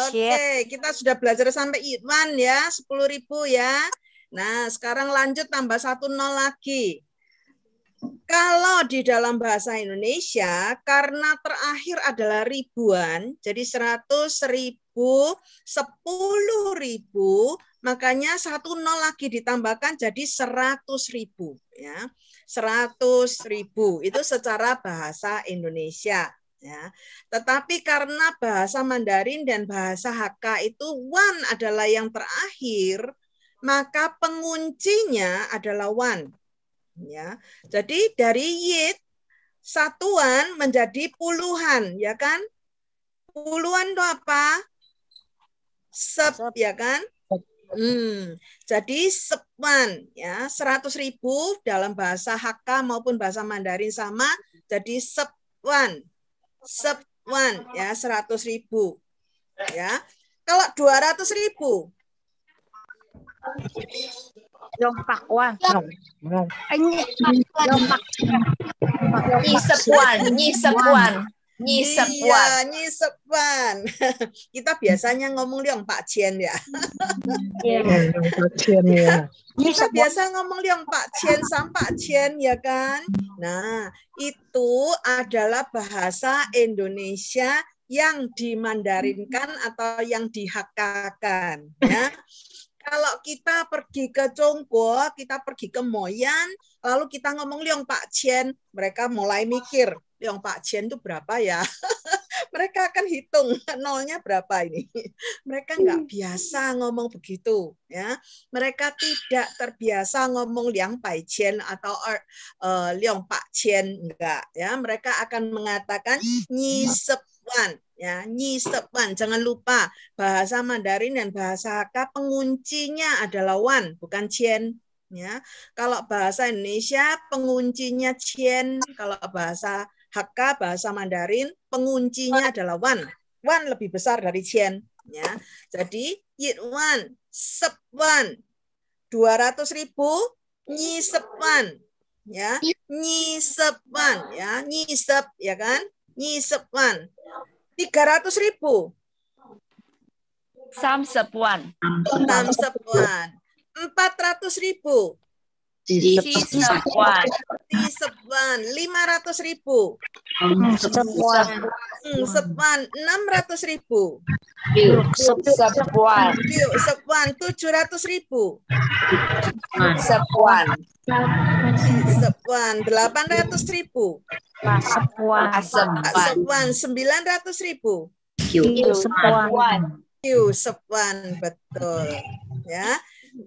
Oke, kita sudah belajar sampai Itwan ya, 10.000 ya. Nah, sekarang lanjut tambah 1 nol lagi. Kalau di dalam bahasa Indonesia, karena terakhir adalah ribuan, jadi 100, 1000, 10.000, makanya 1 nol lagi ditambahkan jadi 100.000. Ya. 100.000 itu secara bahasa Indonesia. Ya. Tetapi karena bahasa Mandarin dan bahasa Hakka itu wan adalah yang terakhir, maka penguncinya adalah wan. Ya. Jadi dari yit satuan menjadi puluhan, ya kan? Puluhan itu apa? Sep, ya kan? Jadi sepwan, ya 100.000 dalam bahasa Hakka maupun bahasa Mandarin sama, jadi sepwan. Sepwan ya 100.000 ya. Kalau 200.000
Lompak wang.
Iya, nyisepan. Kita biasanya ngomong liang Pak Cien ya. Kita biasa ngomong liang Pak Cien sama Pak Cien ya kan. Nah, itu adalah bahasa Indonesia yang dimandarinkan atau yang dihakkakan ya. Kalau kita pergi ke Chongguo, kita pergi ke Moyan, lalu kita ngomong liang Pak Cien, mereka mulai mikir, liang Pak Cien itu berapa ya? Mereka akan hitung nolnya berapa ini. Mereka nggak biasa ngomong begitu, ya. Mereka tidak terbiasa ngomong liang Pai Cien atau liang Pak Cien, enggak, ya. Mereka akan mengatakan nyi sepan. Ya, nyi sepan. Jangan lupa bahasa Mandarin dan bahasa Hakka penguncinya adalah wan, bukan cien. Ya, kalau bahasa Indonesia penguncinya cien, kalau bahasa Hakka bahasa Mandarin penguncinya adalah wan. Wan lebih besar dari qian. Ya. Jadi yit wan, sep wan, 200.000, nyi sep wan. Ya, nyi sep wan. Ya, nyi sep, ya kan? Nyi sep wan. 300.000.
30 万
6 wan. 400.000.
40 万
10 wan. 500.000.
10
wan. 600.000.
10 万
10 wan. 700.000.
10 万
10 wan. 800.000.
10 万
10 wan. 900.000.
10 万
Q sepan, betul. Ya,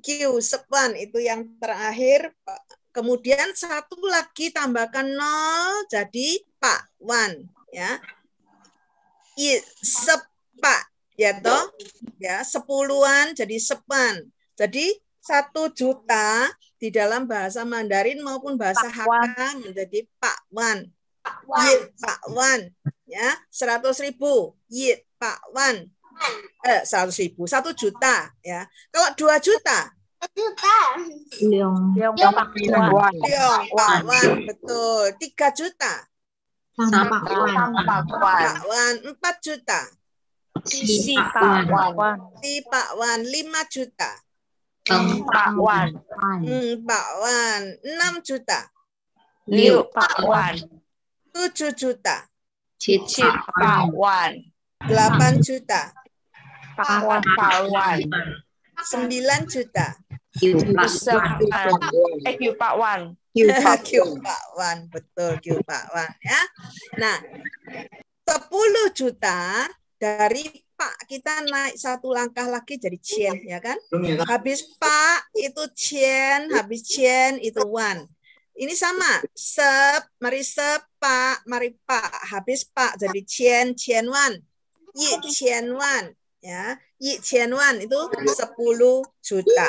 Q sepan itu yang terakhir. Kemudian satu lagi tambahkan 0 jadi Pak Wan. Ya, I sepa, ya toh, ya 10-an jadi sepan. Jadi 1 juta di dalam bahasa Mandarin maupun bahasa Hakka menjadi Pak Wan. Yit Pak Wan, ya 100.000. Yit Pak Wan. 100.000, 1 juta, ya. Kalau 2 juta,
Pak Wan.
Pak Wan, betul. 3 juta,
Pak
Wan. 4 juta,
Si Pak Wan
si Pak Wan. 5 juta,
Pak Wan
Pak Wan. 6 juta,
Liu Pak Wan
7 juta,
Chip Pak Wan
8 juta,
Pak Wan
9 juta.
Q Pak Wan
Q Pak Wan, betul Q Pak Wan, ya. Nah, 10 juta dari Pak kita naik 1 langkah lagi jadi Cien, ya kan? Habis Pak itu Cien, habis Cien itu Wan. Ini sama, sep, mari sep, Pak, mari Pak. Habis Pak jadi Cien, Cien Wan. Yi Cien Wan, ya. Yi Cien Wan itu 10 juta.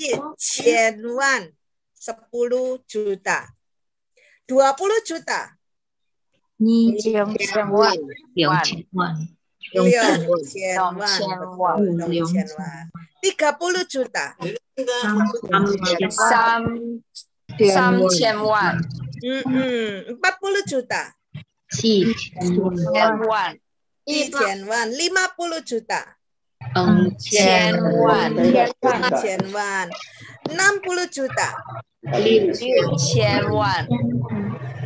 Yi Cien Wan 10 juta. 20 juta.
2千万
Liang Cien Wan. 30 juta.
3,000万
40 juta.
1000万
Cien Wan. 50 juta.
1000万
Cien Wan. 60 juta.
6000万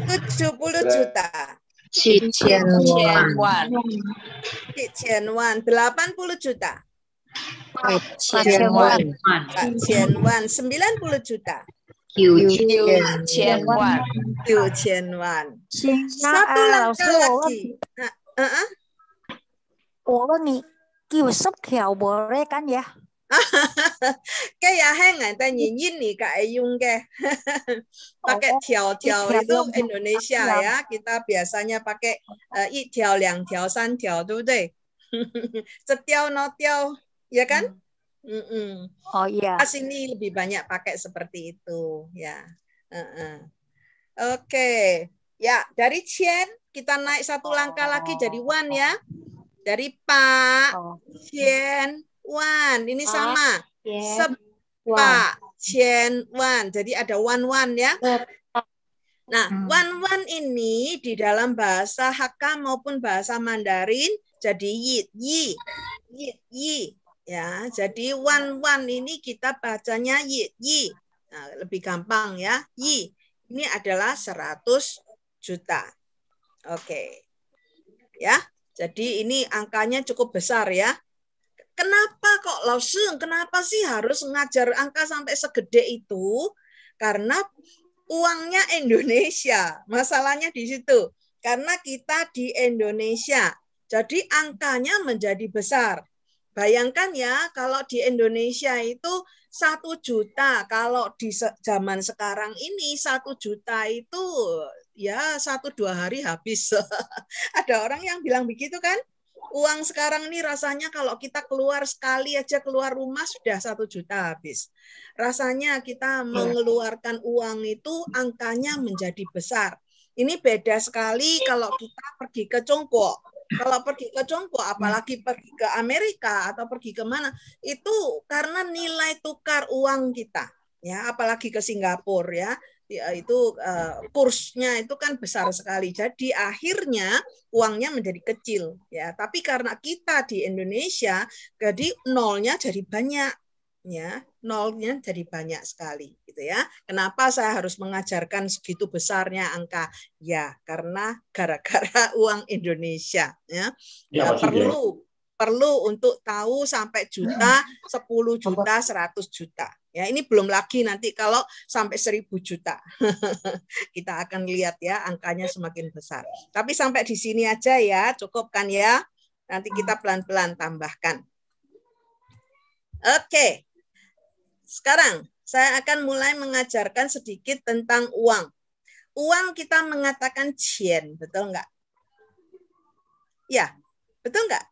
70 juta.
7000万
Cien Wan. 80 juta.
8000万
Cien Wan. 90 juta.
6000万
Cien Wan.
行，
Satu
老师
langkah
我问
lagi.
我问你，叫十條無咧緊嘢？
Cái ya hang ada nyinyir nih Kak Ayung ke. Pakai tiao-tiao itu Indonesia ya. Kita biasanya pakai 1条、2条、3条，对不对？Setiao no tiao, ya kan?
Oh iya.
Sini lebih banyak pakai seperti itu ya. Oke. Ya, dari Cien kita naik 1 langkah lagi jadi Wan ya. Dari Pak, Cien, Wan. Ini sama. Sepa, Cien, Wan. Jadi ada Wan-Wan ya. Nah, Wan-Wan ini di dalam bahasa Hakka maupun bahasa Mandarin jadi Yit, Yi. Yit, Yi. Ya, jadi Wan-Wan ini kita bacanya Yit, Yi. Nah, lebih gampang ya. Yi. Ini adalah 100 juta. Oke. Ya. Jadi ini angkanya cukup besar ya. Kenapa kok Lao Sheng? Kenapa sih harus ngajar angka sampai segede itu? Karena uangnya Indonesia. Masalahnya di situ. Karena kita di Indonesia. Jadi angkanya menjadi besar. Bayangkan ya, kalau di Indonesia itu 1 juta. Kalau di zaman sekarang ini 1 juta itu ya 1-2 hari habis. Ada orang yang bilang begitu kan? Uang sekarang ini rasanya kalau kita keluar sekali aja keluar rumah sudah 1 juta habis. Rasanya kita mengeluarkan uang itu angkanya menjadi besar. Ini beda sekali kalau kita pergi ke Tiongkok. Kalau pergi ke Tiongkok, apalagi pergi ke Amerika atau pergi ke mana, itu karena nilai tukar uang kita, ya, apalagi ke Singapura, ya, itu kursnya itu kan besar sekali. Jadi akhirnya uangnya menjadi kecil, ya. Tapi karena kita di Indonesia, jadi nolnya jadi banyak. Ya, nolnya jadi banyak sekali, gitu ya. Kenapa saya harus mengajarkan segitu besarnya angka? Ya, karena gara-gara uang Indonesia, ya. Perlu untuk tahu sampai juta, 10 juta, 100 juta. Ya, ini belum lagi nanti kalau sampai 1000 juta. Kita akan lihat ya, angkanya semakin besar. Tapi sampai di sini aja ya, cukup kan ya? Nanti kita pelan-pelan tambahkan. Oke. Sekarang saya akan mulai mengajarkan sedikit tentang uang. Uang kita mengatakan qian, betul nggak? Ya, betul nggak?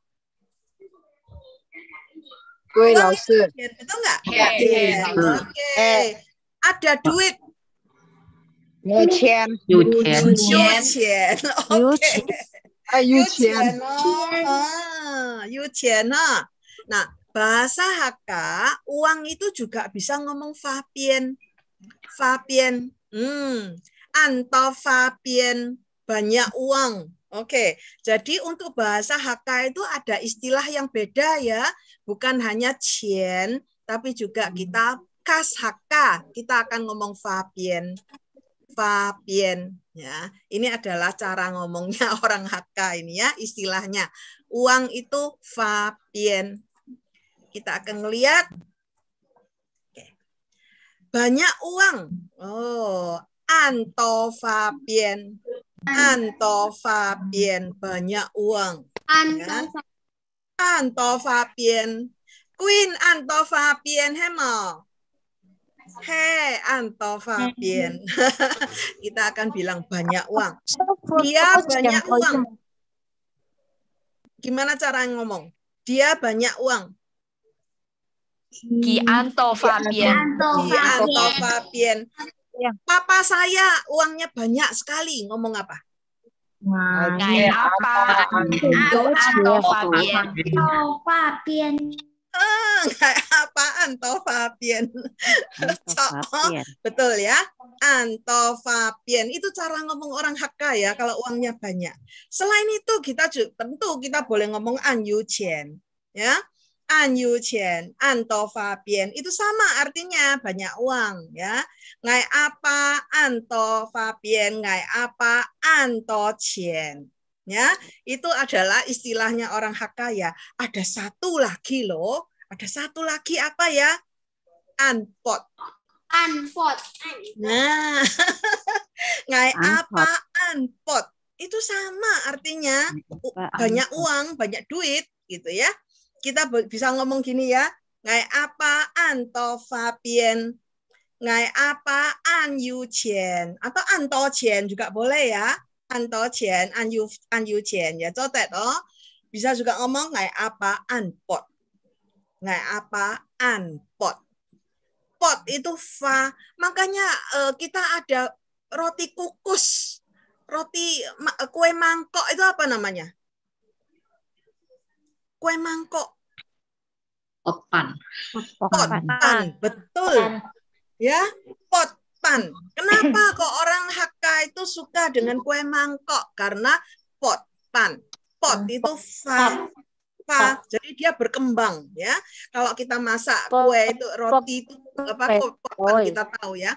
Uang itu qian, betul nggak?
Ya.
Oke. Ada duit.
Yuqian.
Yuqian. Oke.
Yuqian.
Yuqian. Nah, bahasa Hakka, uang itu juga bisa ngomong fabien. Fabien. Anto fabien. Banyak uang. Oke. Jadi untuk bahasa Hakka itu ada istilah yang beda ya. Bukan hanya qian, tapi juga kita khas Hakka. Kita akan ngomong fabien. Fabien. Ya, ini adalah cara ngomongnya orang Hakka ini ya, istilahnya. Uang itu fabien. Kita akan melihat banyak uang. Oh, anto fabien. Anto fabien, banyak uang. Anto fabien. Queen anto fabien hemo. He, anto fabien. Kita akan bilang banyak uang. Dia banyak uang. Gimana cara ngomong? Dia banyak uang.
Anto fabien.
Anto fabien. Papa saya uangnya banyak sekali. Ngomong apa?
Ngai apa? Anto fabien.
Fabien.
Nggak apaan, Anto fabien. Betul ya. Anto fabien. Itu cara ngomong orang Hakka ya, kalau uangnya banyak. Selain itu, tentu kita boleh ngomong an yu qian. Ya. An yu qian, anto fabien. Itu sama artinya banyak uang. Ya. Ngai apa, anto fabien. Ngai apa, anto qian. Ya, itu adalah istilahnya orang Hakka ya. Ada satu lagi loh. Ada satu lagi apa ya? Anpot.
Anpot.
Nah, ngai apa anpot. Itu sama artinya banyak uang, banyak duit gitu ya. Kita bisa ngomong gini ya. Ngai apa anto fabien. Ngai apa an yu qian. Atau anto qian juga boleh ya. Anto qian, an yu qian ya. Cotet oh. Bisa juga ngomong ngai apa anpot. Ngai apa anpot. Pot itu fa. Makanya kita ada roti kukus. Roti kue mangkok itu apa namanya? Kue mangkok.
Potpan.
Potpan, betul. Ya, potpan. Kenapa kok orang Hakka itu suka dengan kue mangkok? Karena potpan. Pot itu fa. Jadi dia berkembang ya. Kalau kita masak kue itu roti itu potpan kita tahu ya.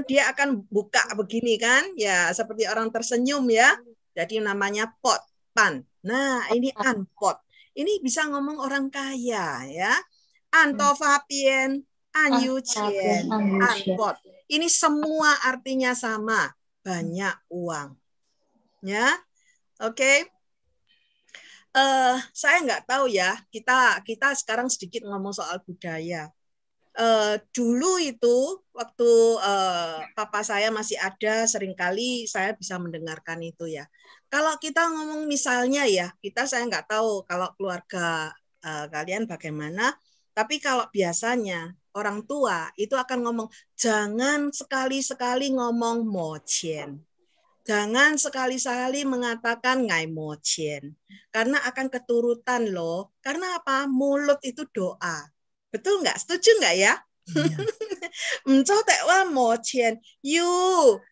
Dia akan buka begini kan? Ya, seperti orang tersenyum ya. Jadi namanya potpan. Nah, ini anpot. Ini bisa ngomong orang kaya ya. Anto fabien, an yu qian, anpot. Ini semua artinya sama, banyak uang. Ya. Oke. Saya nggak tahu ya. Kita sekarang sedikit ngomong soal budaya. Dulu itu waktu papa saya masih ada, seringkali saya bisa mendengarkan itu ya. Kalau kita ngomong misalnya ya, saya nggak tahu kalau keluarga kalian bagaimana, tapi kalau biasanya orang tua itu akan ngomong, jangan sekali-sekali ngomong mo qian. Jangan sekali-sekali mengatakan ngai mo qian. Karena akan keturutan loh. Karena apa? Mulut itu doa. Betul nggak? Setuju nggak ya? Wa mo qian. Yu,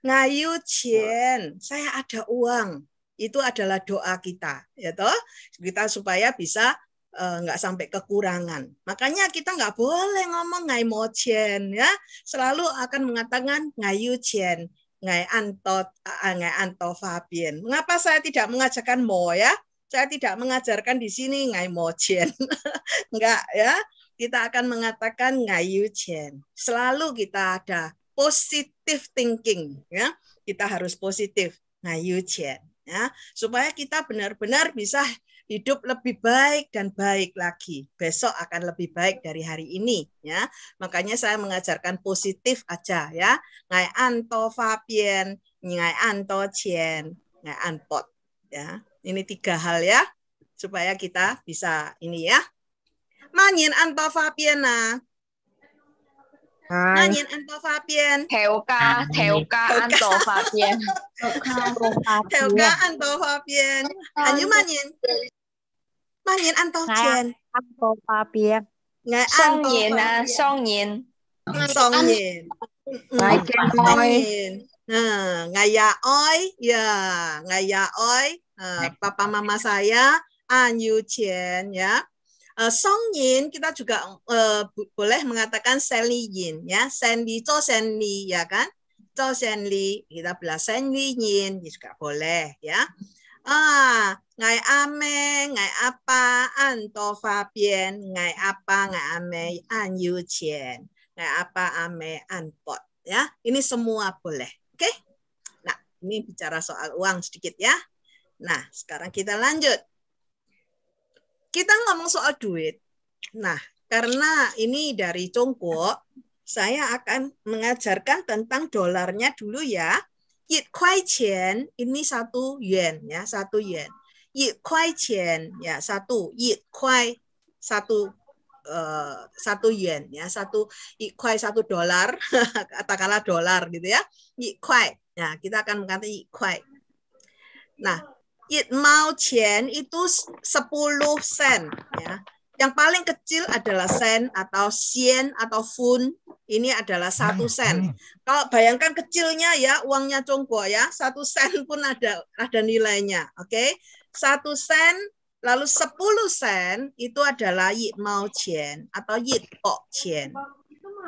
ngayu qian. Saya ada uang. Itu adalah doa kita. Ya toh? Kita supaya bisa nggak sampai kekurangan. Makanya kita nggak boleh ngomong ngai mo qian. Ya. Selalu akan mengatakan ngayu qian. Ngai anto Fabian. Mengapa saya tidak mengajarkan mo ya? Saya tidak mengajarkan di sini ngai mo qian. Enggak ya. Kita akan mengatakan ngayu qian. Selalu kita ada positive thinking ya. Kita harus positif ngayu qian ya, supaya kita benar-benar bisa hidup lebih baik dan baik lagi. Besok akan lebih baik dari hari ini ya. Makanya saya mengajarkan positif aja ya. Ngai anto Fabian, ngai anto qian, ngai anpot ya. Ini 3 hal ya supaya kita bisa ini ya. Manyin anto Fabian na. Manyin anto Fabian.
Theo ca anto Fabian.
Theo ca anto Fabian. Anyu manyin. Manyin anto qian.
Anto Fabian.
Ngai
Song
anto
yin
Fabian.
song yin.
Song yin. Song yin. Ngaya oi. Ya, ngaya oi. Papa mama saya Anyu Qian ya. Song yin kita juga boleh mengatakan Senli yin ya. Senli to senli ya kan? To senli kita bilang Senli yin juga boleh ya. Ngai ame, ngai apa, anto Fabian, ngai apa, ngai ame, Anyu Qian, ngai apa, ame, anpot ya. Ini semua boleh. Oke? Nah, ini bicara soal uang sedikit ya. Nah, sekarang kita lanjut. Kita ngomong soal duit. Nah, karena ini dari Tiongkok, saya akan mengajarkan tentang dolarnya dulu ya. Yit kuai qian ini 1 yuan ya, 1 yuan. Yit kuai qian ya, 1 yit kuai 1 yuan ya, 1 yit kuai 1 dolar, katakanlah dolar gitu ya. Yit kuai. Nah, kita akan mengatakan yit kuai. Nah, yit mao qian itu 10 sen ya. Yang paling kecil adalah sen atau xian atau fun. Ini adalah 1 sen. Kalau bayangkan kecilnya ya uangnya Tiongkok ya, 1 sen pun ada nilainya. Oke, 1 sen lalu 10 sen itu adalah yit mao qian atau yit kok qian.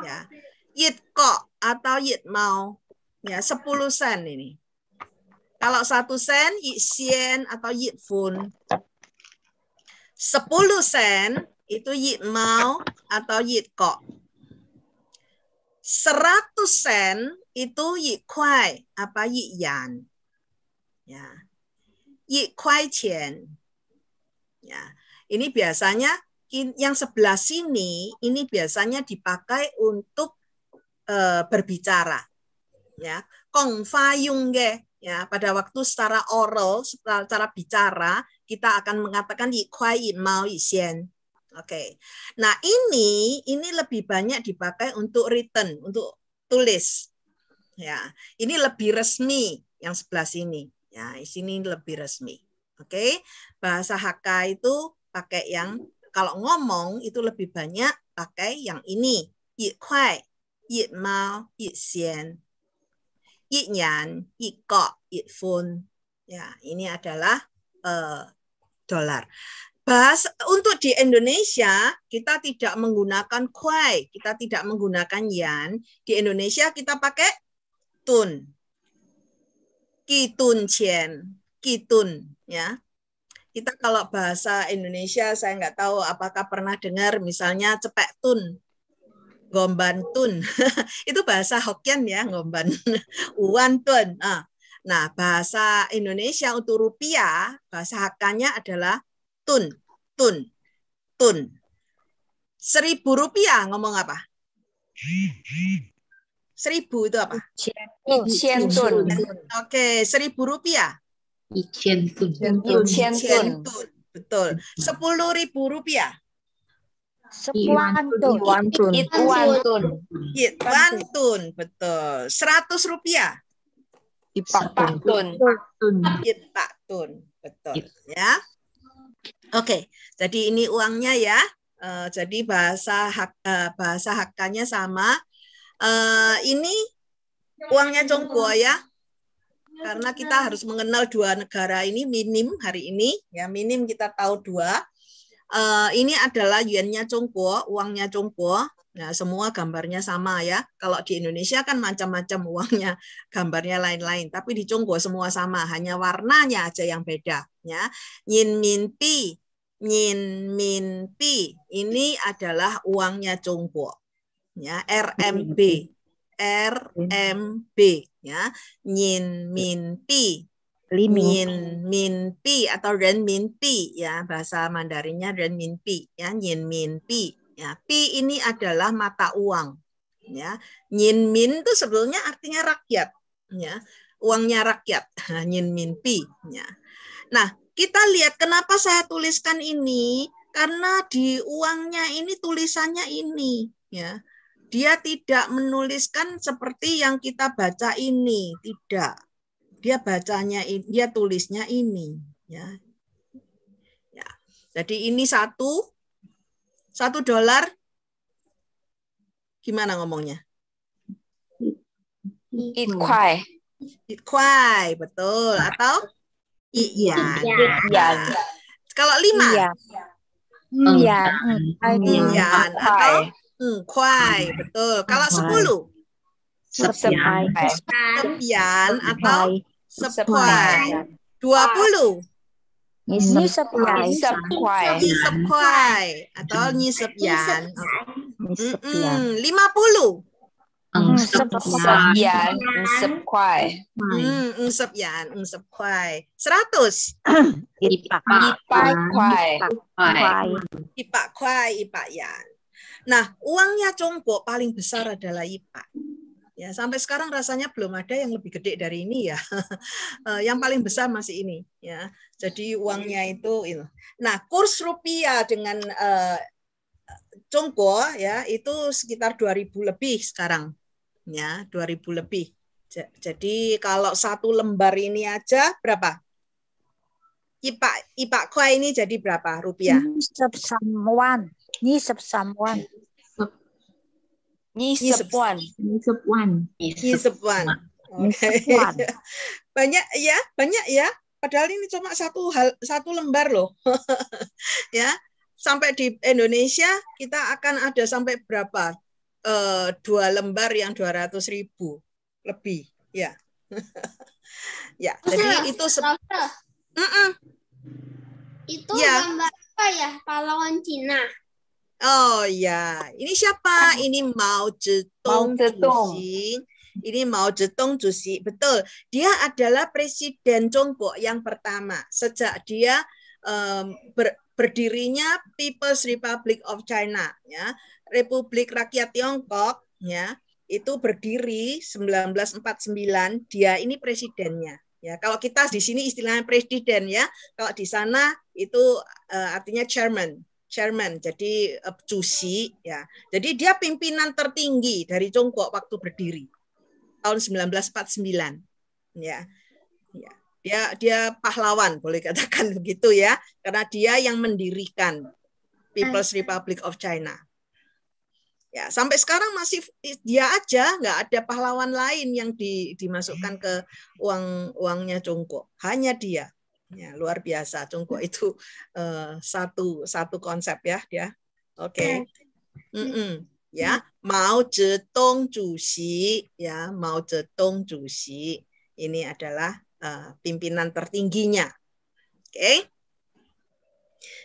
Ya. Yit kok atau yit mao ya 10 sen ini. Kalau 1 sen, yit xian atau yit fun. 10 sen itu yit mao atau yit kok. 100 sen itu yit kuai apa yit yan. Ya. Yit kuai qian. Ya. Ini biasanya yang sebelah sini ini biasanya dipakai untuk berbicara. Ya. Gong fa yung ge. Ya, pada waktu secara oral, secara bicara, kita akan mengatakan yi kuai, yi mao, yi xian. Oke. Nah, ini lebih banyak dipakai untuk written, untuk tulis. Ya, ini lebih resmi yang sebelah sini. Ya, di sini lebih resmi. Oke. Bahasa Hakka itu pakai yang kalau ngomong itu lebih banyak pakai yang ini. Yi kuai, yi mao, yi xian. Yit yan, yit kok, yit fun. Ya, ini adalah dolar. Untuk di Indonesia, kita tidak menggunakan kuai, kita tidak menggunakan yan. Di Indonesia kita pakai tun. Kitun qian, kitun. Ya. Kita kalau bahasa Indonesia, saya nggak tahu apakah pernah dengar misalnya cepek tun. Gomban tun. Itu bahasa Hokkien ya, gomban. Uwan tun. Nah, bahasa Indonesia untuk rupiah, bahasa Hakkanya adalah tun, tun, tun. 1.000 rupiah ngomong apa? 1.000 itu apa?
1,000 tun.
Oke, 1.000 rupiah.
1,000 tun.
1,000 tun.
Betul. 10.000 rupiah.
Sepuan tun.
Ituan tun.
Yit wan tun, betul. 100 rupiah.
Ipatun.
Ipatun. Betul ya. Oke, jadi ini uangnya ya. Jadi bahasa Hakka-nya sama. Ini uangnya Chongguo ya. Karena kita harus mengenal dua negara ini minim hari ini ya, minim kita tahu dua. Ini adalah yuannya Chongguo, uangnya Chongguo. Nah, semua gambarnya sama ya. Kalau di Indonesia kan macam-macam uangnya, gambarnya lain-lain. Tapi di Chongguo semua sama, hanya warnanya aja yang beda. Ya, Yin Min Pi, ini adalah uangnya Chongguo. Ya, RMB, ya, Yin Min Pi. Yin Min Pi atau Ren Min Pi ya, bahasa Mandarinnya Ren Min Pi ya, Yin Min Pi ya. Pi ini adalah mata uang ya. Yin Min itu sebetulnya artinya rakyat ya, uangnya rakyat. Yin Min Pi ya. Nah, kita lihat kenapa saya tuliskan ini, karena di uangnya ini tulisannya ini ya. Dia tidak menuliskan seperti yang kita baca ini, tidak. Dia bacanya, dia tulisnya ini, ya. Ya. Jadi ini $1 gimana ngomongnya?
Ikwai.
Ikwai, betul. Atau iyan. Kalau 5? Iyan. Atau kwai, betul. Kalau 10?
Sepian.
Sepian atau sepuai. 20?
Ni sepuai.
Atau ni sepian. 50?
Sepian. Sepuai.
Sepian. 100? Ipayan. Nah, uangnya Chongguo paling besar adalah Ipa. Ya, sampai sekarang rasanya belum ada yang lebih gede dari ini ya. Yang paling besar masih ini ya. Jadi uangnya itu. Nah, kurs rupiah dengan Chongguo ya itu sekitar 2.000 lebih sekarang. Ya, 2.000 lebih. Jadi kalau 1 lembar ini aja berapa? Ipa kuai ini jadi berapa rupiah?
23
Oke. Banyak ya. Padahal ini cuma satu lembar loh. Ya. Sampai di Indonesia kita akan ada sampai berapa? 2 lembar yang 200.000 lebih, ya. Ya, jadi itu
itu gambar apa ya? Pahlawan Cina.
Oh ya, ini siapa? Ini Mao Zedong Jusi. Ini Mao Zedong Jusi, betul. Dia adalah presiden Chongguo yang pertama sejak dia berdirinya People's Republic of China, ya, Republik Rakyat Tiongkok, ya, itu berdiri 1949. Dia ini presidennya. Ya, kalau kita di sini istilahnya presiden ya, kalau di sana itu artinya chairman, jadi Jusi ya. Jadi dia pimpinan tertinggi dari Chongguo waktu berdiri tahun 1949 ya. Ya. Dia pahlawan boleh katakan begitu ya, karena dia yang mendirikan People's Republic of China. Ya, sampai sekarang masih dia aja, nggak ada pahlawan lain yang dimasukkan ke uangnya Chongguo. Hanya dia. Ya, luar biasa. Chongguo itu satu konsep ya dia. Oke. Ya, Mao Zedong Jusi, ya, Mao Zedong Jusi ini adalah pimpinan tertingginya. Oke.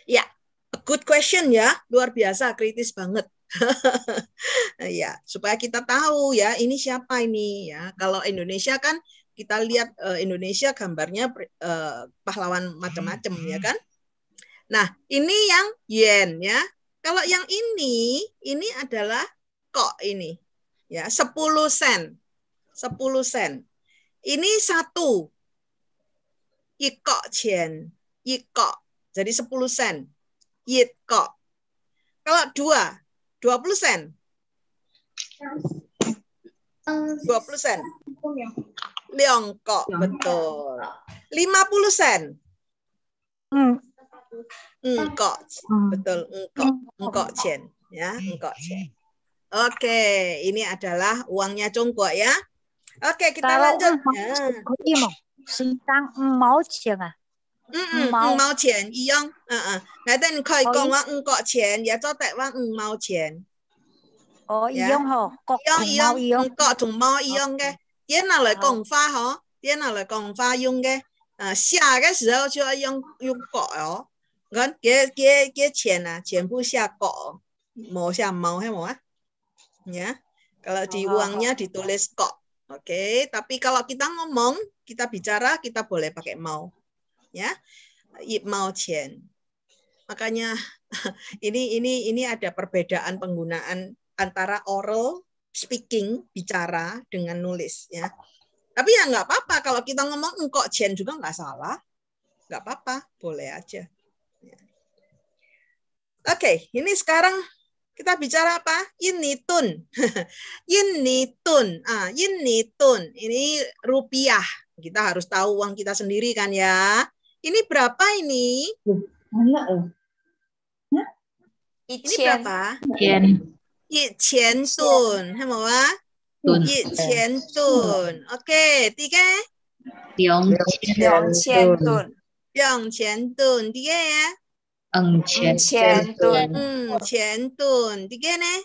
Ya, a good question ya, luar biasa, kritis banget. Ya, supaya kita tahu ya ini siapa ini ya. Kalau Indonesia kan kita lihat Indonesia gambarnya pahlawan macam-macam ya kan. Nah, ini yang yen ya. Kalau yang ini adalah kok ini ya 10 sen. 10 sen. Ini 1 ikok chen. Ikok. Jadi 10 sen. Ikok. Kalau 20 sen. 20 sen. Liongkok, betul. 50 sen. Engkok, betul. Engkok chen. Ya, engkok chen. Oke, ini adalah uangnya Tiongkok ya. Oke, kita lanjut.
Sintang 毛钱啊。
5毛錢一樣，我哋你可以講話5角錢，也做得話5毛錢。
一樣嗬，
一樣，5角同毛一樣嘅，點拿來講法嗬？點拿來講法用嘅？寫嘅時候就要用角哦。看幾錢啊？全部寫角，冇寫毛係冇啊？Ya, kalau di uangnya ditulis kok, oke. Tapi kalau kita ngomong, kita bicara, kita boleh pakai mau, ya. Mau chen. Makanya ini ada perbedaan penggunaan antara oral speaking bicara dengan nulis, ya. Tapi ya nggak apa-apa kalau kita ngomong engkok chen juga nggak salah, nggak apa-apa, boleh aja. Ya. Oke, ini sekarang. Kita bicara apa? Ini tun. Ini tun. Ini tun. Ini rupiah. Kita harus tahu uang kita sendiri kan ya. Ini berapa ini? Ini berapa? Yiqian tun. Hema? Yiqian tun. Oke, tiga.
2,000 tun.
2,000 tun. Tiga ya.
5,000 tun.
5,000 tun. Tiga nih?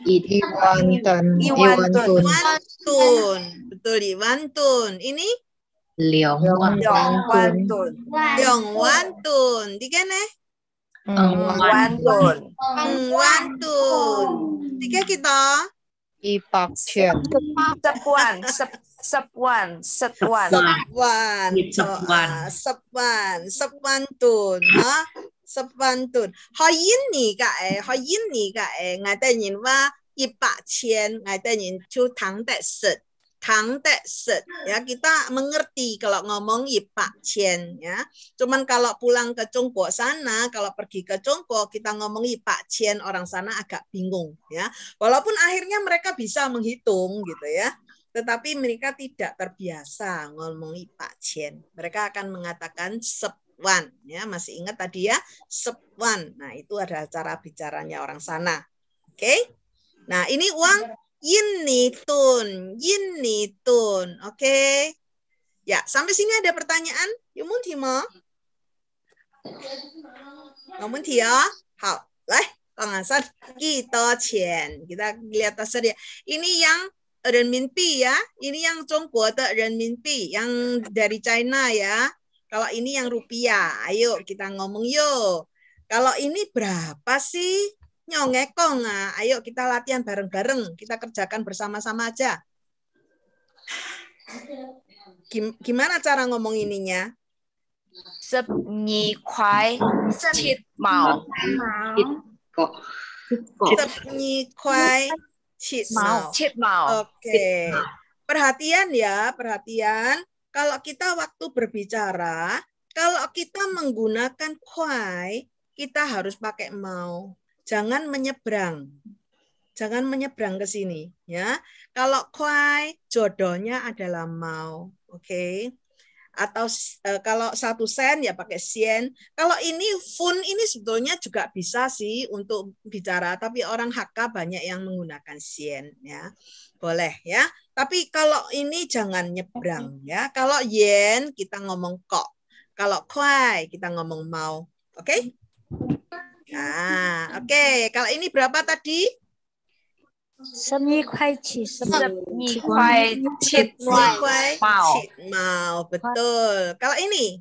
1,000 tun.
1,000 tun.
1,000 tun. Betul, 1,000 tun. Ini?
2,000 tun.
2,000 tun. Tiga nih?
1,000 tun.
1,000 tun. Tiga kita?
100,000.
10,000
tun. Sepan tun. Hồi ini ngay tên nhìn qua 100,000 ngay tên nhìn chú thắng tại sự. Ya, kita mengerti kalau ngomong 100,000 ya. Cuman kalau pulang ke Tiongkok sana, kalau pergi ke Tiongkok kita ngomong 100,000, orang sana agak bingung ya. Walaupun akhirnya mereka bisa menghitung gitu ya. Tetapi mereka tidak terbiasa ngomong 100,000. Mereka akan mengatakan sepwan ya, masih ingat tadi ya, sepwan. Nah, itu adalah cara bicaranya orang sana. Oke. Nah, ini uang ini tun. Oke. Ya, sampai sini ada pertanyaan? Có muốn thì mà? Có muốn thì ya? Hảo. Lai, Kang Hasan. Kita钱. Kita lihat tadi. Ini yang renminbi ya. Ini yang Tiongkok renminbi, yang dari China ya. Kalau ini yang rupiah. Ayo kita ngomong yuk. Kalau ini berapa sih? Nyongekong. Ayo kita latihan bareng-bareng. Kita kerjakan bersama-sama aja. Gimana cara ngomong ininya?
12塊7毛.
12塊7毛. Oke. Perhatian ya, perhatian. Kalau kita waktu berbicara, kalau kita menggunakan kuai, kita harus pakai mau. Jangan menyeberang. Jangan menyeberang ke sini ya. Kalau kuai, jodohnya adalah mau. Oke. Atau kalau 1 sen ya pakai sien. Kalau ini fun ini sebetulnya juga bisa sih untuk bicara, tapi orang Hakka banyak yang menggunakan sien ya. Boleh ya. Tapi kalau ini jangan nyebrang ya. Kalau yen kita ngomong kok. Kalau kuai kita ngomong mau. Oke? Nah, oke. Kalau ini berapa tadi?
12塊7
毛. Betul. Kalau ini?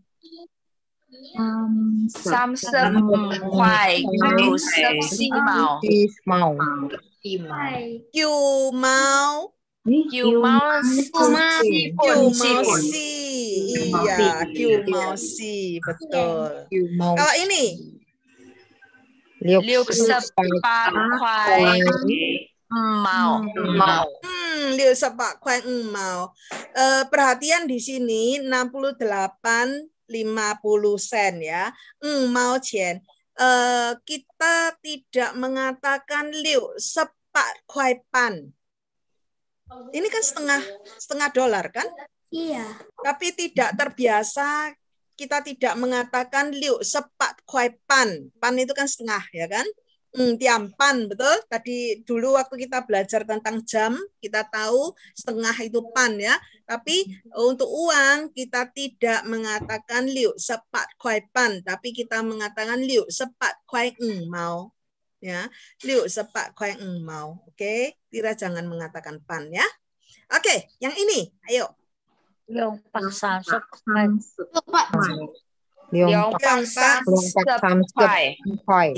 35塊94毛.
9毛.
9毛
Iya, 9毛4. Betul. Kalau ini?
68塊5毛.
68 塊5毛. Perhatian di sini 68 50 sen ya. 5毛錢. Kita tidak mengatakan 68 塊半. Ini kan setengah dolar kan?
Iya.
Tapi tidak terbiasa, kita tidak mengatakan liu sepak kuai pan. Pan itu kan setengah, ya kan? Tiampan, betul? Tadi dulu waktu kita belajar tentang jam, kita tahu setengah itu pan ya. Tapi untuk uang kita tidak mengatakan liu sepak kuai pan, tapi kita mengatakan liu sepak kuai mau. Ya, liu sepak kuai mau. Oke, Tira jangan mengatakan pan ya. Oke, yang ini, ayo.
230块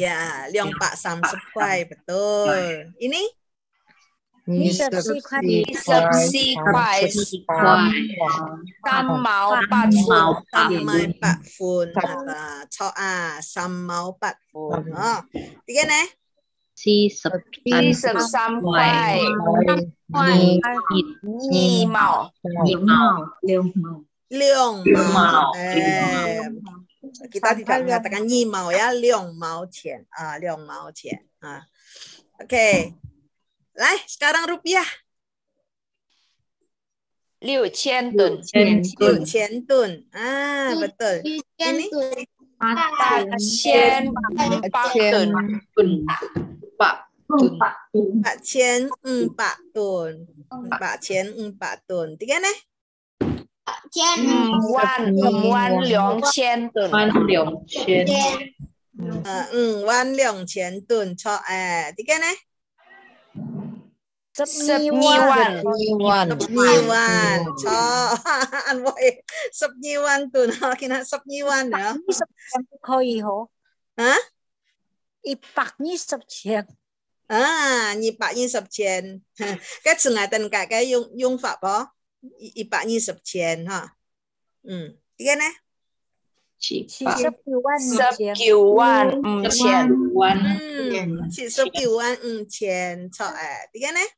Ya, 230 块, betul. Ini?
24块
24块3毛8分
3分 cho3毛8分. Tiga nih.
43块2毛
6毛. Kita tidak mengatakan 2毛 ya, 6毛钱. 6毛钱. Oke. Lai, sekarang rupiah.
6000吨
6,000 吨. Betul. Ini
8400吨
4,400 吨. 4,400 吨. Tiga nih.
52000吨
5,200 吨. cho tiga nih.
12万
12,000 cho anh voi 12,000 吨. Kina 12,000 nữa.
可以嗬。
Hả?
120,000.
220,000. Cái sự ngại tình cái dùng pháp đó. 120,000 ha. Tiga nih.
79万
19万5千
79,500 cho tiga nih.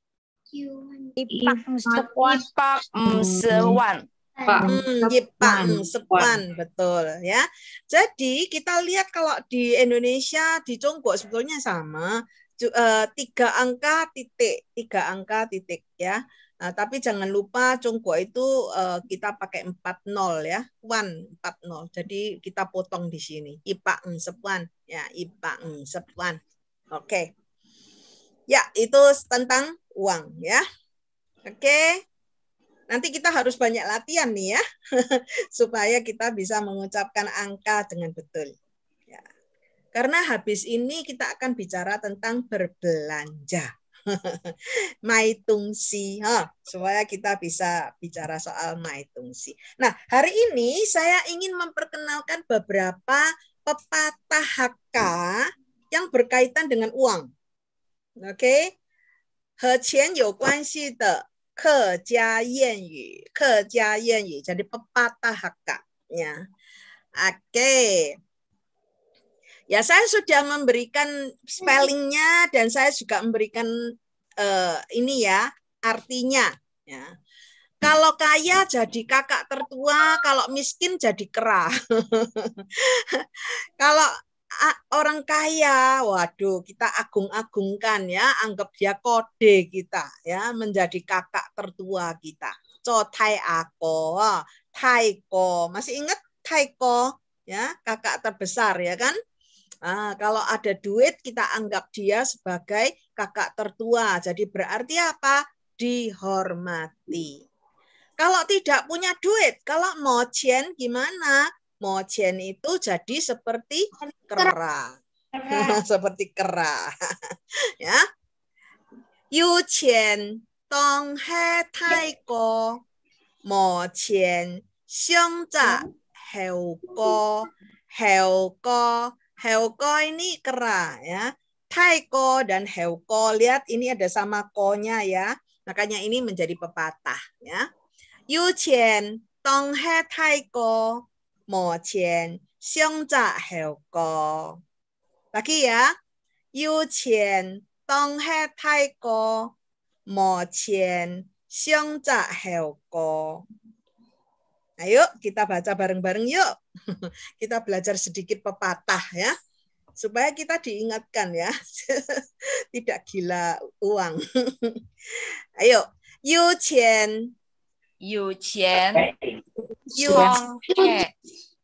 150万
150万
150,000, betul ya. Jadi kita lihat kalau di Indonesia, di Tiongkok sebetulnya sama, 3 angka titik ya. Tapi jangan lupa Tiongkok itu kita pakai 40 ya, 40. Jadi kita potong di sini. 140 ya, 140. Oke. Ya, itu tentang uang ya. Oke. Nanti kita harus banyak latihan nih ya, supaya kita bisa mengucapkan angka dengan betul. Ya. Karena habis ini kita akan bicara tentang berbelanja. Maitungsi, supaya kita bisa bicara soal maitungsi. Nah, hari ini saya ingin memperkenalkan beberapa pepatah Hakka yang berkaitan dengan uang. Oke, 和钱有关系的客家谚语, jadi pepatah Hakka ya. Oke. Ya, saya sudah memberikan spellingnya dan saya juga memberikan ini ya, artinya. Ya. Kalau kaya jadi kakak tertua, kalau miskin jadi kera. Kalau orang kaya, waduh, kita agung-agungkan ya, anggap dia kode kita ya, menjadi kakak tertua kita. Co tai ako, taiko, masih ingat taiko ya, kakak terbesar ya kan? Kalau ada duit kita anggap dia sebagai kakak tertua. Jadi berarti apa? Dihormati. Kalau tidak punya duit, kalau mo qian gimana? Mo qian itu jadi seperti kera. Seperti kera. Ya. Yu qian dong he tai ko, mo qian xiong za heu ko, heu ko. Heuko ini kera ya. Taiko dan heuko, lihat ini ada sama ko-nya ya. Makanya ini menjadi pepatah ya. Yu qian dong he taiko, mo qian xiong za heuko. Lagi ya. Yu qian dong he taiko, mo qian xiong za heuko. Ayo kita baca bareng-bareng yuk. Kita belajar sedikit pepatah ya. Supaya kita diingatkan ya. Tidak gila uang. Ayo. 有钱
有钱
有
冲黑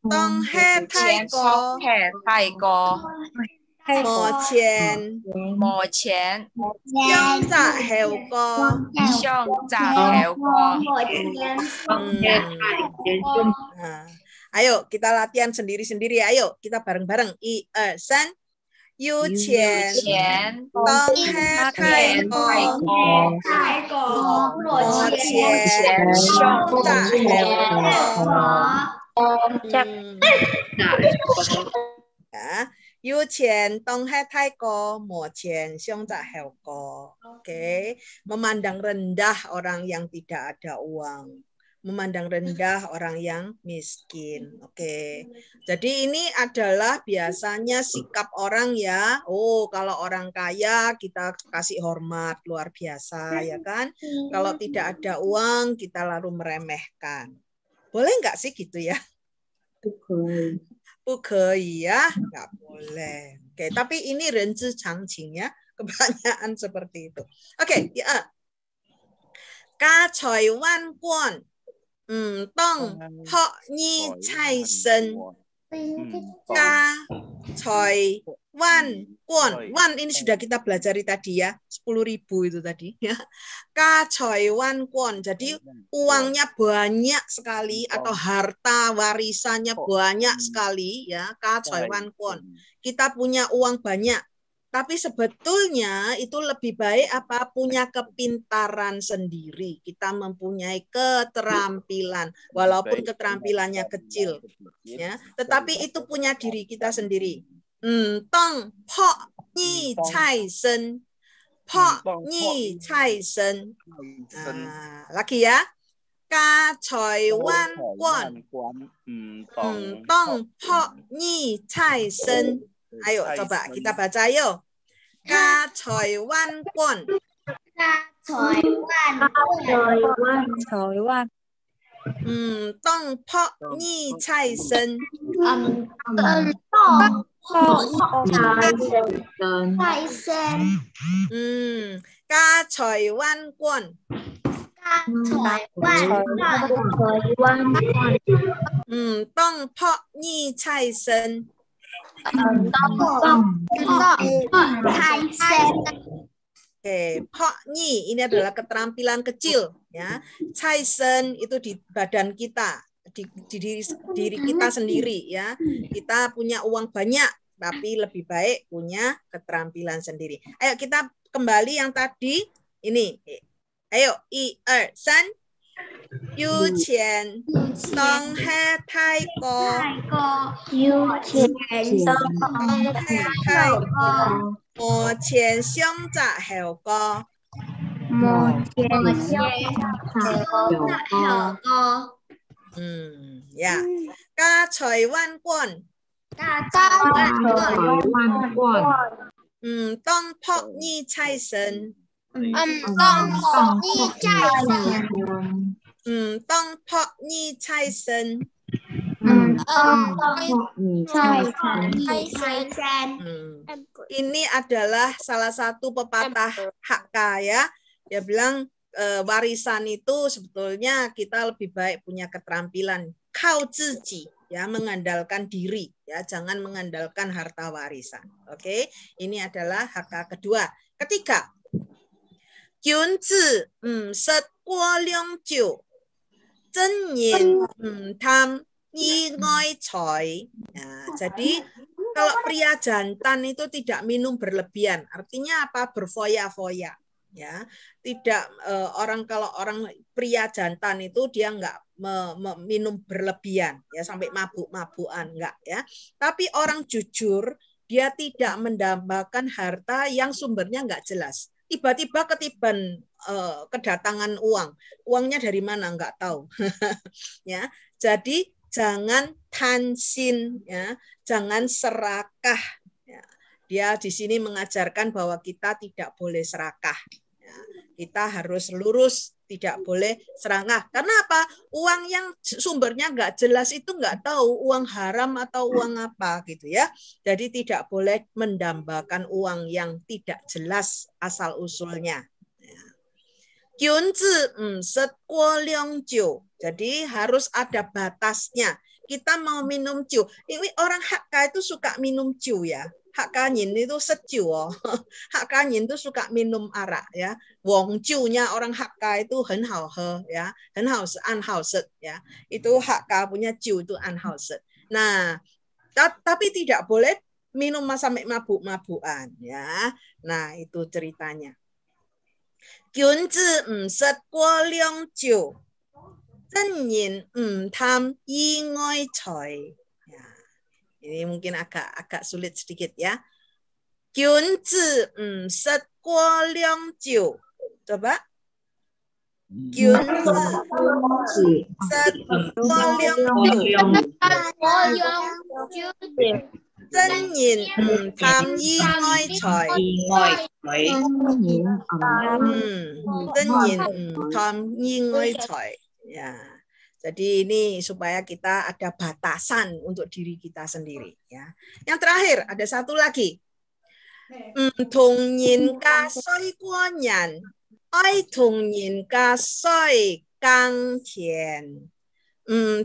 东黑泰
钱
国
冲黑泰国
没钱
没钱
乡扎后国
上扎后国
Ayo kita latihan sendiri-sendiri. Ayo kita bareng-bareng. 1, 2, 3. 有钱东黑泰国没钱乡扎后国有钱东黑泰国没钱乡扎后国. Oke, memandang rendah orang yang tidak ada uang. Memandang rendah orang yang miskin. Oke. Jadi ini adalah biasanya sikap orang ya. Oh, kalau orang kaya kita kasih hormat luar biasa ya kan. Kalau tidak ada uang kita lalu meremehkan. Boleh nggak sih gitu ya? Bukan ya, nggak boleh. Oke, tapi ini renzi changqing ya. Kebanyakan seperti itu. Oke, ya. Ka choi wan guan. ต้องเพาะยี่ไช่เซินกาชอยwan guan. Wan ini sudah kita pelajari tadi ya, 10.000 itu tadi ya. Ka choi wan guan. Jadi uangnya banyak sekali atau harta warisannya banyak sekali ya. Ka choi wan guan. Kita punya uang banyak. Tapi sebetulnya itu lebih baik apa? Punya kepintaran sendiri. Kita mempunyai keterampilan. Walaupun keterampilannya kecil. Ya, tetapi itu punya diri kita sendiri. Tong po nyi cai sen. Po nyi cai sen. Lagi ya. Ka choi wan guan. Tong po nyi cai sen. Ayo coba kita baca yuk. Ka choi wan guan. Tong po nyi cai sen. Ka choi wan guan. Tong po nyi cai sen. Pok nyi ini adalah keterampilan kecil ya. Caisen itu di badan kita, di diri kita sendiri ya. Kita punya uang banyak tapi lebih baik punya keterampilan sendiri. Ayo kita kembali yang tadi ini. Ayo 1, 2, 3. 有钱东黑泰国有钱东黑泰国没钱乡扎后国ya. Ka choi wan guan. Tong po nyi cai sen. Tong po nyi cai sen. Ini adalah salah satu pepatah Hakka ya. Dia bilang warisan itu sebetulnya kita lebih baik punya keterampilan kau ziji ya, mengandalkan diri ya, jangan mengandalkan harta warisan. Oke, ini adalah Hakka kedua. Ketiga, Gyun zi set guo liang jiu. Jadi kalau pria jantan itu tidak minum berlebihan, artinya apa? Berfoya-foya, ya. Tidak kalau orang pria jantan itu dia nggak minum berlebihan, ya sampai mabuk-mabukan enggak, ya. Tapi orang jujur dia tidak mendambakan harta yang sumbernya nggak jelas. Tiba-tiba ketiban kedatangan uangnya dari mana nggak tahu. Ya, jadi jangan tansin, ya, jangan serakah. Ya. Dia di sini mengajarkan bahwa kita tidak boleh serakah. Ya. Kita harus lurus, tidak boleh serakah. Karena apa? Uang yang sumbernya nggak jelas itu nggak tahu uang haram atau uang apa gitu ya. Jadi tidak boleh mendambakan uang yang tidak jelas asal usulnya. Jadi harus ada batasnya. Kita mau minum ju. Ini orang Hakka itu suka minum ju ya. Hakkanyin itu seju. Hakkanyin itu suka minum arak ya. Wong ju-nya orang Hakka itu很好喝ya. 很好吃, 安好吃 ya. Itu Hakka punya ju itu 安好吃. Nah, tapi tidak boleh minum sampai mabuk-mabukan ya. Nah, itu ceritanya. 君子唔食過量酒，真人唔貪意外財。Ya, ini mungkin agak sulit sedikit ya. 君子唔食過量酒，coba. 君子食過量酒，真人唔貪意外財。Ya, jadi ini supaya kita ada batasan untuk diri kita sendiri ya. Yang terakhir ada satu lagi. Thong yin ka soi guo nyan, ai thong yin ka soi gang tian.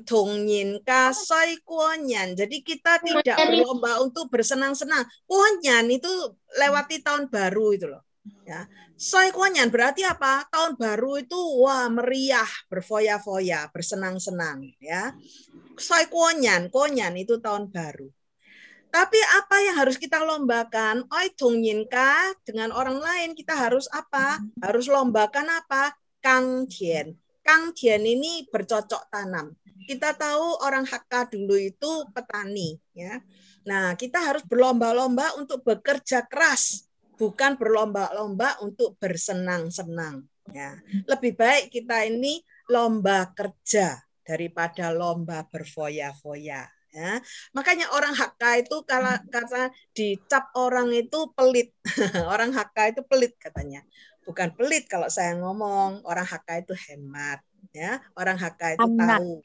Thong yin ka soi guo nyan. Jadi kita tidak berlomba untuk bersenang-senang. Guo nyan itu lewati tahun baru itu loh. Ya, Soi Kuanyan berarti apa? Tahun baru itu wah meriah, berfoya-foya, bersenang-senang ya. Soi Kuanyan itu tahun baru. Tapi apa yang harus kita lombakan? Oi Dongyinka dengan orang lain kita harus apa? Harus lombakan apa? Kang Tian. Kang Tian ini bercocok tanam. Kita tahu orang Hakka dulu itu petani ya. Nah, kita harus berlomba-lomba untuk bekerja keras. Bukan berlomba-lomba untuk bersenang-senang. Ya. Lebih baik kita ini lomba kerja daripada lomba berfoya-foya. Ya. Makanya orang Hakka itu kalau kata dicap orang itu pelit. Orang Hakka itu pelit katanya. Bukan pelit kalau saya ngomong. Orang Hakka itu hemat. Ya. Orang Hakka itu tahu.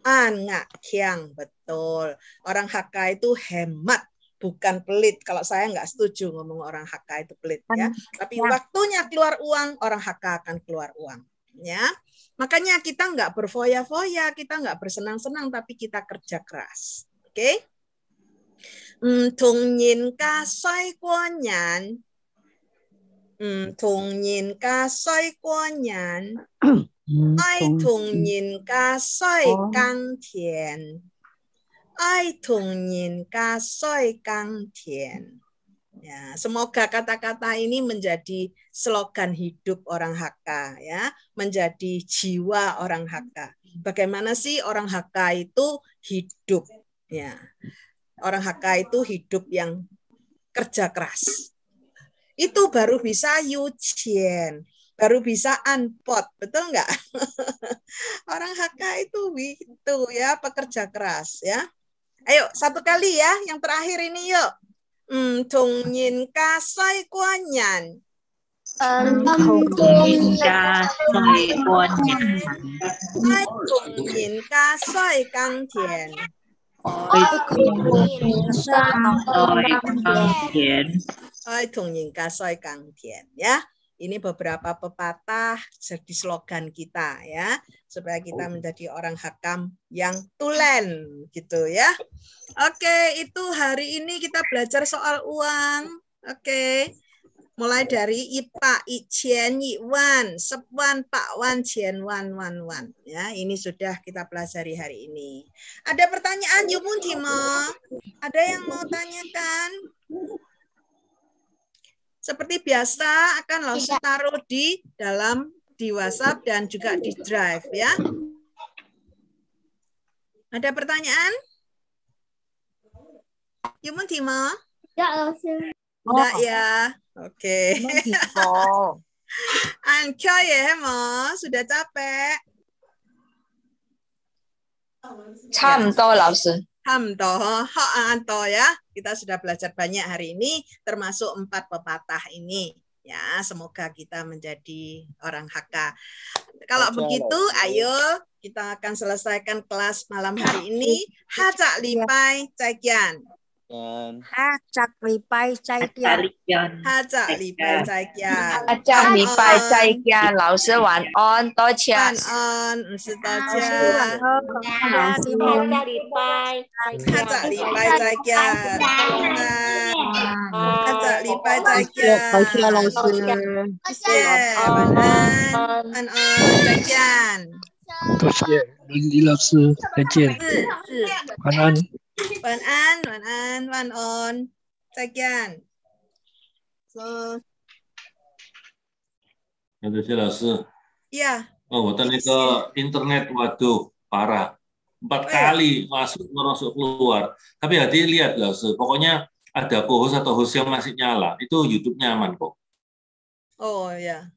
Anak kiang, betul. Orang Hakka itu hemat. Bukan pelit. Kalau saya nggak setuju ngomong orang Hakka itu pelit ya. Tapi waktunya keluar uang, orang Hakka akan keluar uang. Ya, makanya kita nggak berfoya-foya, kita nggak bersenang-senang, tapi kita kerja keras. Oke? Dongying ka soi guanyan, dongying ka soi guanyan, ai dongying ka soi gang tian. Ai Dongying ka soi gang tian. Ya, semoga kata-kata ini menjadi slogan hidup orang Hakka ya, menjadi jiwa orang Hakka. Bagaimana sih orang Hakka itu hidup ya? Orang Hakka itu hidup yang kerja keras. Itu baru bisa yujian, baru bisa anpot, betul nggak? Orang Hakka itu ya, pekerja keras ya. Ayo, satu kali ya, yang terakhir ini yuk. Dongying ka soi guanyan.
Dongying ka soi guanyan.
Ai dongying ka soi gang tian. Ai dongying ka soi gang tian. Ya, ini beberapa pepatah jadi slogan kita ya, supaya kita menjadi orang Hakam yang tulen gitu ya. Oke, itu hari ini kita belajar soal uang. Oke. Mulai dari Ipa, Iqian, Yiwan, Sepwan, Pakwan, Cianwan, Wanwan. Ya, ini sudah kita pelajari hari ini. Ada pertanyaan, Yumun Timo? Ada yang mau tanyakan? Seperti biasa akan langsung taruh di WhatsApp dan juga di Drive ya. Ada pertanyaan? Yumun Timo? Enggak ya. Oke. Angkyo ya, Mo. Sudah capek?
Chamdo, Laoshi.
Hamdo, Anto ya. Kita sudah belajar banyak hari ini, termasuk 4 pepatah ini. Ya, semoga kita menjadi orang Hakka. Kalau begitu, ayo kita akan selesaikan kelas malam hari ini. Hajak lipai, zaijian.
哈扎礼拜再见，
下集禮拜再見。
下礼拜再见，老师晚安，多謝。
晚安，唔是多謝。
下
下禮拜
下集禮拜再見。下集禮拜再見。
好謝老師，
謝謝，晚安，晚安，再見。
多謝李老師，再見。
是，
晚安。
晚安，晚安，晚安，再見。So,
有的谢老师，
ya,
oh,我的那个 internet waduh parah, 4 kali masuk keluar. Tapi hati lihat laus, pokoknya ada co-host atau host yang masih nyala, itu YouTube-nya aman kok.
oh ya.